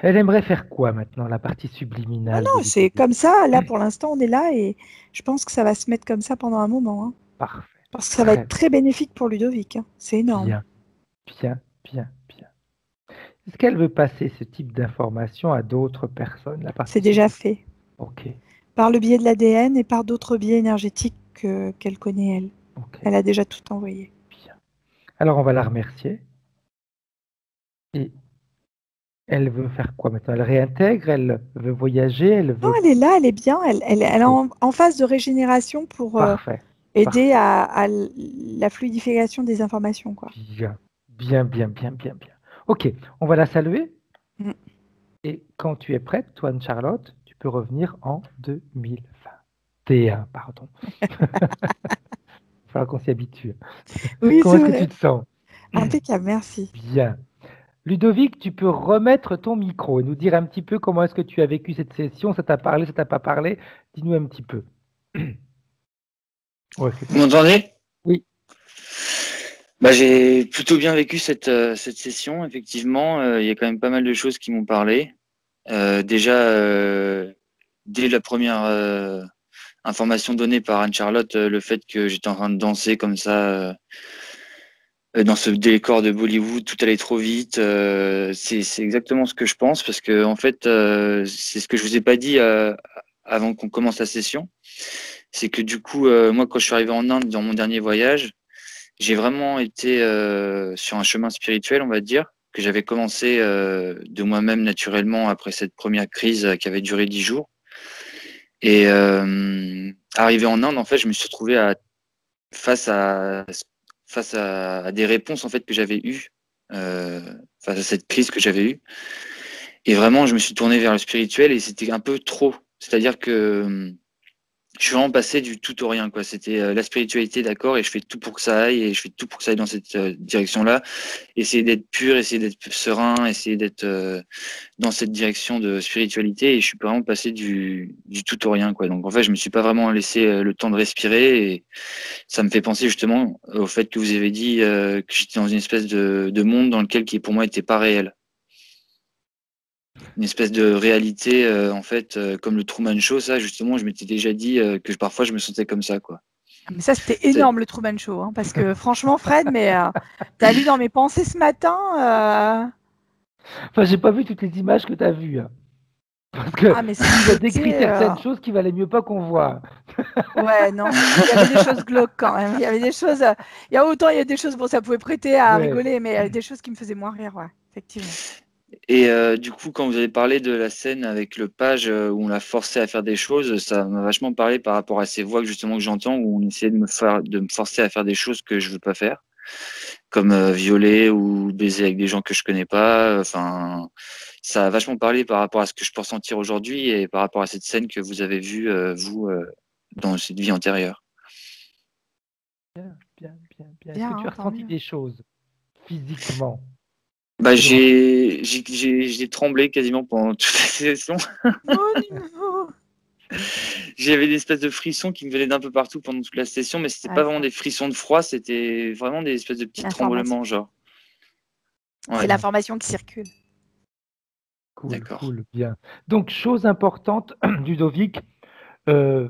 Elle aimerait faire quoi maintenant, la partie Non, subliminale de non, c'est Ludovic? comme ça. Là, pour l'instant, on est là et je pense que ça va se mettre comme ça pendant un moment, hein. Parfait. Parce que ça va Très être très bénéfique pour Ludovic, hein. C'est énorme. bien, Bien, bien, bien. Est-ce qu'elle veut passer ce type d'information à d'autres personnes, la C'est partie déjà subjective? fait. Ok, Par le biais de l'ADN et par d'autres biais énergétiques qu'elle connaît, elle. ok, Elle a déjà tout envoyé. bien. Alors, on va la remercier. Et elle veut faire quoi maintenant? Elle réintègre, elle veut voyager, elle Non, veut... elle est là, elle est bien. Elle est Ok, en phase de régénération pour parfait, aider parfait. à la fluidification des informations, quoi. Bien, bien, bien, bien, bien, bien. Ok, on va la saluer. Mm. Et quand tu es prête, toi, Anne-Charlotte, tu peux revenir en 2021, pardon. Il va falloir qu'on s'y habitue. Oui, Comment c'est est-ce que vrai. tu te sens? Impeccable, merci. Bien. Ludovic, tu peux remettre ton micro et nous dire un petit peu comment est-ce que tu as vécu cette session. Ça t'a parlé, ça t'a pas parlé? Dis-nous un petit peu. Ouais, c'est Vous bon. m'entendez? Oui. Bah, j'ai plutôt bien vécu cette session, effectivement. Il y a quand même pas mal de choses qui m'ont parlé. Déjà, dès la première information donnée par Anne-Charlotte, le fait que j'étais en train de danser comme ça dans ce décor de Bollywood, tout allait trop vite. C'est exactement ce que je pense parce que en fait, c'est ce que je vous ai pas dit avant qu'on commence la session. C'est que du coup, moi, quand je suis arrivé en Inde dans mon dernier voyage, j'ai vraiment été sur un chemin spirituel, on va dire, que j'avais commencé de moi-même naturellement après cette première crise qui avait duré 10 jours. Et arrivé en Inde, en fait, je me suis retrouvé face à face à des réponses en fait que j'avais eues euh, face à cette crise que j'avais eue. Et vraiment, je me suis tourné vers le spirituel et c'était un peu trop. C'est-à-dire que je suis vraiment passé du tout au rien, quoi. C'était la spiritualité, d'accord, et je fais tout pour que ça aille, et je fais tout pour que ça aille dans cette direction-là. Essayer d'être pur, essayer d'être serein, essayer d'être dans cette direction de spiritualité, et je suis vraiment passé du tout au rien, quoi. Donc en fait, je me suis pas vraiment laissé le temps de respirer, et ça me fait penser justement au fait que vous avez dit que j'étais dans une espèce de monde dans lequel qui pour moi était pas réel. Une espèce de réalité, en fait, comme le Truman Show, ça, justement, je m'étais déjà dit que parfois je me sentais comme ça, quoi. Ah, mais ça, c'était C'est- énorme, le Truman Show, hein, parce que franchement, Fred, mais t'as lu dans mes pensées ce matin Enfin, j'ai pas vu toutes les images que tu as vues, hein. Parce que Ah, mais tu nous as décrit c'était... certaines choses qui valait mieux pas qu'on voit. Ouais, non. Il y avait des choses glauques quand même. Il y avait des choses... Il y a autant, il y a des choses, bon, ça pouvait prêter à Ouais. rigoler, mais il y avait des choses qui me faisaient moins rire, ouais, effectivement. Et du coup, quand vous avez parlé de la scène avec le page où on l'a forcé à faire des choses, ça m'a vachement parlé par rapport à ces voix que justement que j'entends où on essayait de me forcer à faire des choses que je veux pas faire, comme violer ou baiser avec des gens que je connais pas. Enfin, ça a vachement parlé par rapport à ce que je peux ressentir aujourd'hui et par rapport à cette scène que vous avez vue vous dans cette vie antérieure. Bien, bien, bien, bien. Est-ce Bien, que tu hein, as tant ressenti mieux. des choses physiquement? Bah, Dis-nous. j'ai tremblé quasiment pendant toute la session. Oh, Nino. J'avais des espèces de frissons qui me venaient d'un peu partout pendant toute la session, mais c'était pas Ouais, vraiment des frissons de froid, c'était vraiment des espèces de petits l'information. tremblements, genre. C'est Ouais, Bien. l'information qui circule. Cool, d'accord. cool, bien. Donc, chose importante, Ludovic, euh,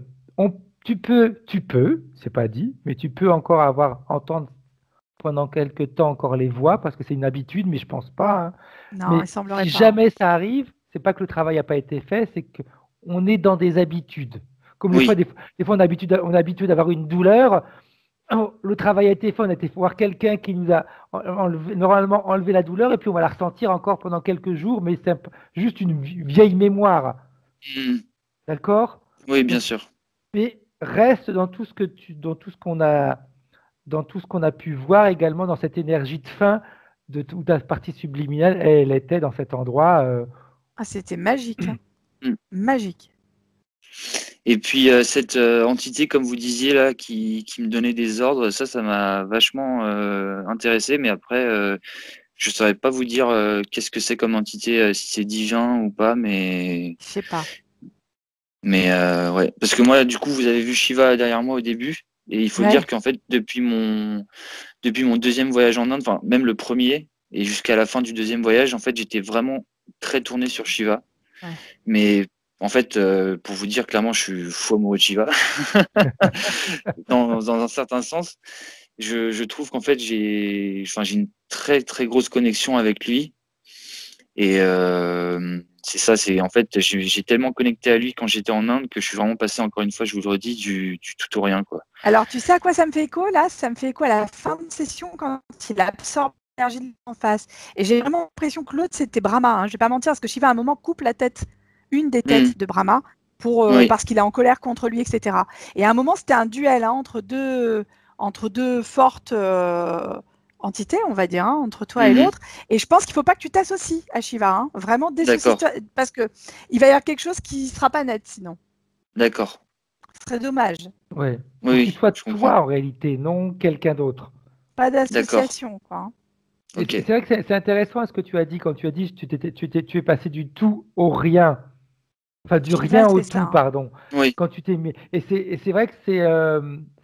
tu peux, c'est pas dit, mais tu peux encore entendre pendant quelques temps encore les voix, parce que c'est une habitude, mais je pense pas, hein. Non, il Mais semblerait si pas, hein. jamais ça arrive, c'est pas que le travail n'a pas été fait, c'est qu'on est dans des habitudes. Comme Oui, des fois on a l'habitude d'avoir une douleur. Oh, le travail a été fait, on a été voir quelqu'un qui nous a normalement enlevé la douleur, et puis on va la ressentir encore pendant quelques jours, mais c'est juste une vieille mémoire. hmm, D'accord? oui, bien Donc, sûr. mais reste dans tout ce que dans tout ce qu'on a pu voir également dans cette énergie de fin de toute la partie subliminale, elle était dans cet endroit. Ah, c'était magique, hein. Hmm. Magique. Et puis cette entité, comme vous disiez là, qui me donnait des ordres, ça m'a vachement intéressé, mais après, je saurais pas vous dire qu'est-ce que c'est comme entité, si c'est divin ou pas, Je sais pas. mais ouais, parce que moi, du coup, vous avez vu Shiva derrière moi au début, et il faut dire Ouais. qu'en fait, depuis mon deuxième voyage en Inde, enfin même le premier et jusqu'à la fin du deuxième voyage, en fait, j'étais vraiment très tourné sur Shiva. Ouais. Mais en fait, pour vous dire clairement, je suis fou amoureux de Shiva dans un certain sens. je trouve qu'en fait, j'ai une très, très grosse connexion avec lui. Et c'est ça, en fait, j'ai tellement connecté à lui quand j'étais en Inde que je suis vraiment passé, encore une fois, je vous le redis, du tout au rien, quoi. Alors, tu sais à quoi ça me fait écho là? Ça me fait écho à la fin de session quand il absorbe l'énergie de l'autre en face. Et j'ai vraiment l'impression que l'autre, c'était Brahma. Hein. Je vais pas mentir, parce que Shiva, à un moment, coupe la tête, une des têtes de Brahma, Oui, parce qu'il est en colère contre lui, etc. Et à un moment, c'était un duel entre deux fortes entités, on va dire, hein, entre toi et l'autre. Et je pense qu'il faut pas que tu t'associes à Shiva. Hein. Vraiment, d'accord, dissocie-toi, parce que il va y avoir quelque chose qui sera pas net sinon. d'accord. Ce serait dommage. Ouais. Faut que tu Oui, sois je comprends. toi en réalité, non quelqu'un d'autre. Pas D'accord, d'association, quoi. Hein. Et ok. c'est vrai que c'est intéressant ce que tu as dit quand tu as dit tu es passé du tout au rien, enfin du Shiva, rien au c'est ça. tout, Hein. pardon. Oui, Quand tu t'es mis, et c'est vrai que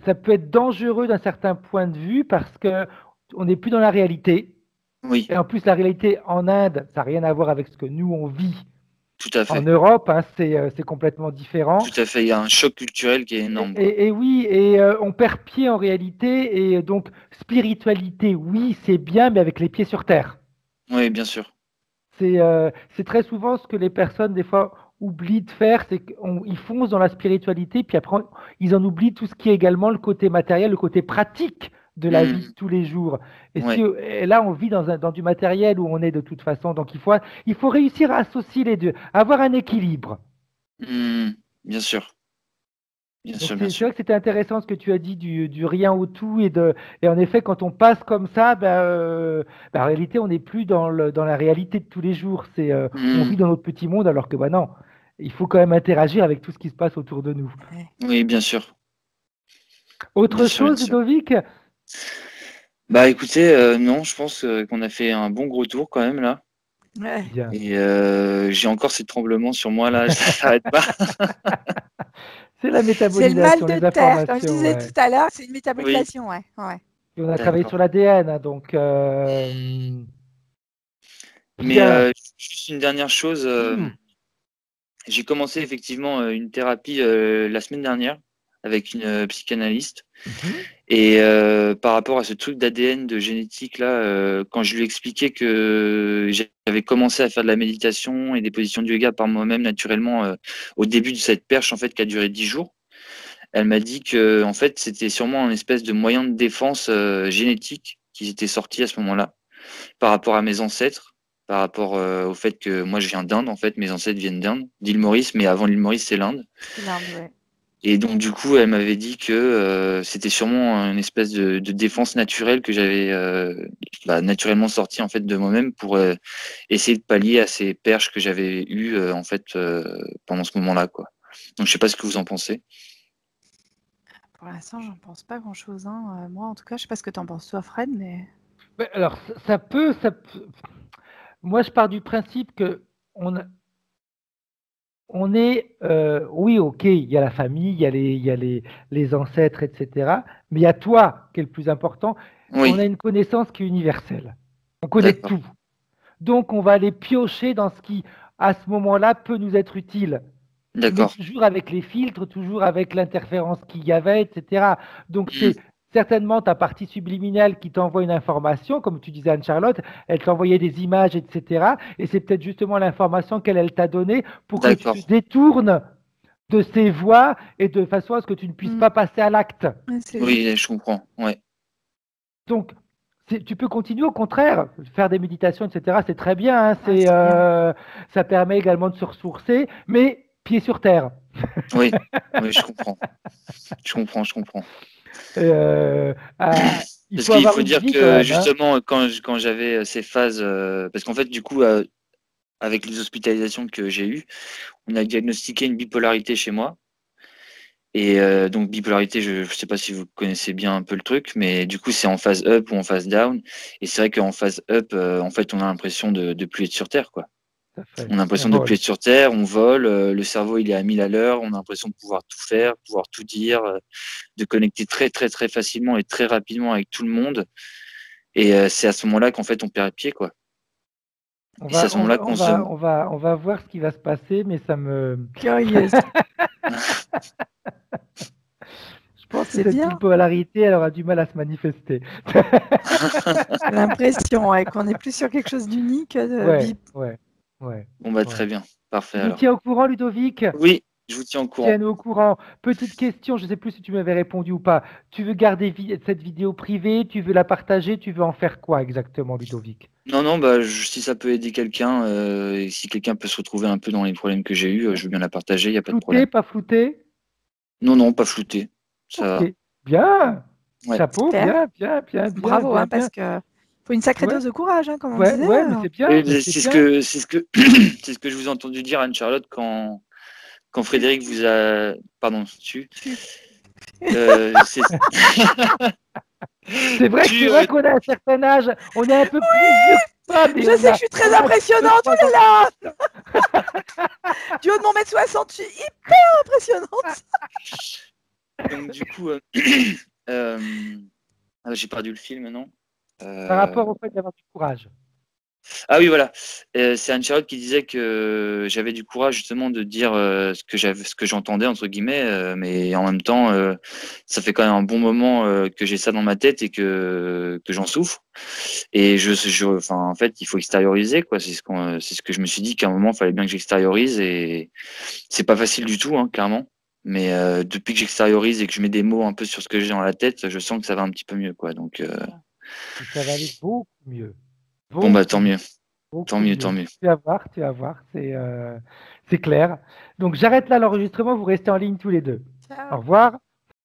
ça peut être dangereux d'un certain point de vue parce que on n'est plus dans la réalité. oui, Et en plus, la réalité en Inde, ça n'a rien à voir avec ce que nous on vit tout à en fait. Europe. Hein, c'est complètement différent. Tout à fait. Il y a un choc culturel qui est énorme, quoi. Et oui, et on perd pied en réalité. Et donc, spiritualité, oui, c'est bien, mais avec les pieds sur terre. Oui, bien sûr. C'est très souvent ce que les personnes, des fois, oublient de faire, c'est qu'ils foncent dans la spiritualité, puis après, ils en oublient tout ce qui est également le côté matériel, le côté pratique de la vie de tous les jours. Ouais, Et là, on vit dans du matériel où on est de toute façon. Donc, il faut réussir à associer les deux, avoir un équilibre. bien sûr. Bien Donc sûr, bien c'est sûr. vrai que c'était intéressant ce que tu as dit du rien au tout et en effet quand on passe comme ça, en réalité on n'est plus dans la réalité de tous les jours. On vit dans notre petit monde alors que non, il faut quand même interagir avec tout ce qui se passe autour de nous. Ouais. Oui, bien sûr. Bien Autre sûr, bien chose, sûr. Ludovic? Bah écoutez, non, je pense qu'on a fait un bon gros tour quand même là. Ouais. Bien. Et j'ai encore ces tremblements sur moi là, ça s'arrête pas. C'est la C'est le mal métabolisation, de les terre. Comme je informations, disais ouais. tout à l'heure, c'est une Oui, métabolisation. Ouais. Ouais. Et on a travaillé d'accord. sur l'ADN, hein, donc Mais bien. juste une dernière chose, Hmm. j'ai commencé effectivement une thérapie la semaine dernière avec une psychanalyste. Mhm. Et par rapport à ce truc d'ADN, de génétique là, quand je lui expliquais que j'avais commencé à faire de la méditation et des positions de yoga par moi-même naturellement au début de cette perche en fait qui a duré 10 jours, elle m'a dit que en fait c'était sûrement un espèce de moyen de défense génétique qui était sorti à ce moment-là par rapport à mes ancêtres, par rapport au fait que moi je viens d'Inde en fait, mes ancêtres viennent d'Inde, d'île Maurice, mais avant l'île Maurice c'est l'Inde. C'est l'Inde, ouais. Et donc du coup, elle m'avait dit que c'était sûrement une espèce de défense naturelle que j'avais naturellement sorti en fait de moi-même pour essayer de pallier à ces perches que j'avais eues en fait pendant ce moment-là, quoi. Donc je sais pas ce que vous en pensez. Pour l'instant, j'en pense pas grand-chose. Hein. Moi, en tout cas, je sais pas ce que t'en penses, toi, Fred, mais. Alors moi je pars du principe que on, on est, oui, ok, il y a la famille, il y a les ancêtres, etc. Mais il y a toi qui est le plus important. On Oui, a une connaissance qui est universelle. On connaît d'accord, tout. Donc, on va aller piocher dans ce qui, à ce moment-là, peut nous être utile. Mais d'accord. toujours avec les filtres, toujours avec l'interférence qu'il y avait, etc. Donc, Hmm, c'est certainement ta partie subliminale qui t'envoie une information, comme tu disais Anne-Charlotte, elle t'envoyait des images, etc. Et c'est peut-être justement l'information qu'elle t'a donnée pour que tu te d'accord. détournes de ces voies et de façon à ce que tu ne puisses pas passer à l'acte. Ouais, c'est logique. Oui, je comprends. Ouais, Donc, tu peux continuer, au contraire, faire des méditations, etc. C'est très bien, hein, Ouais, c'est bien. ça permet également de se ressourcer, mais pied sur terre. oui, oui, je comprends. Je comprends, je comprends. Euh, il Parce faut qu'il avoir faut une dire vie quand que même. Hein. justement, quand j'avais ces phases, parce qu'en fait, du coup, avec les hospitalisations que j'ai eues, on a diagnostiqué une bipolarité chez moi. Et donc, bipolarité, je ne sais pas si vous connaissez bien un peu le truc, mais du coup, c'est en phase up ou en phase down. Et c'est vrai qu'en phase up, en fait, on a l'impression de plus être sur Terre, quoi. Ça fait. On a On l'impression de plus vole. être sur Terre, on vole, le cerveau, il est à 1000 à l'heure, on a l'impression de pouvoir tout faire, pouvoir tout dire, de connecter très, très, très facilement et très rapidement avec tout le monde. Et c'est à ce moment-là qu'en fait, on perd pied, quoi. On Et c'est à va, ce on moment-là va, qu'on on se va, demande. on va, on va voir ce qui va se passer, mais ça me. Curieuse. Je pense que C'est cette bien. bipolarité, elle aura du mal à se manifester. J'ai l'impression qu'on est plus sur quelque chose d'unique. Ouais. Bon, bah, très bien. Parfait, Tu nous alors. tiens au courant, Ludovic? Oui, je vous tiens au courant. Tiens-nous au courant. Petite question, je ne sais plus si tu m'avais répondu ou pas. Tu veux garder cette vidéo privée? Tu veux la partager? Tu veux en faire quoi exactement, Ludovic? Non, bah, si ça peut aider quelqu'un, et si quelqu'un peut se retrouver un peu dans les problèmes que j'ai eus, je veux bien la partager, il n'y a pas de Flouté, problème. pas flouté? Non, pas flouté. Ça va. Ok, bien. Ouais. Chapeau, Super. bien. Bravo, bien. parce que faut une sacrée Ouais. dose de courage, comme on disait. Mais c'est bien. Oui, mais c'est c'est ce bien. que c'est ce que je vous ai entendu dire, Anne-Charlotte, quand Frédéric vous a. Pardon, c'est C'est vrai qu'on a un certain âge, on est un peu plus vieux que toi, mais Je sais que je suis très impressionnante, oh là là. Du haut de mon mètre 60, je suis hyper impressionnante. Donc, du coup, j'ai perdu le fil maintenant. Par rapport au fait d'avoir du courage. Ah oui, voilà. C'est Anne-Charlotte qui disait que j'avais du courage justement de dire ce que j'entendais entre guillemets, mais en même temps, ça fait quand même un bon moment que j'ai ça dans ma tête et que j'en souffre. Et en fait, il faut extérioriser quoi. C'est ce que je me suis dit qu'à un moment, il fallait bien que j'extériorise et c'est pas facile du tout, hein, clairement. Mais depuis que j'extériorise et que je mets des mots un peu sur ce que j'ai dans la tête, je sens que ça va un petit peu mieux quoi. Donc Et ça va aller beaucoup mieux. bon bah tant mieux. Beaucoup Tant mieux. Tu vas voir, c'est clair. Donc j'arrête là l'enregistrement, vous restez en ligne tous les deux. Ciao. Au revoir.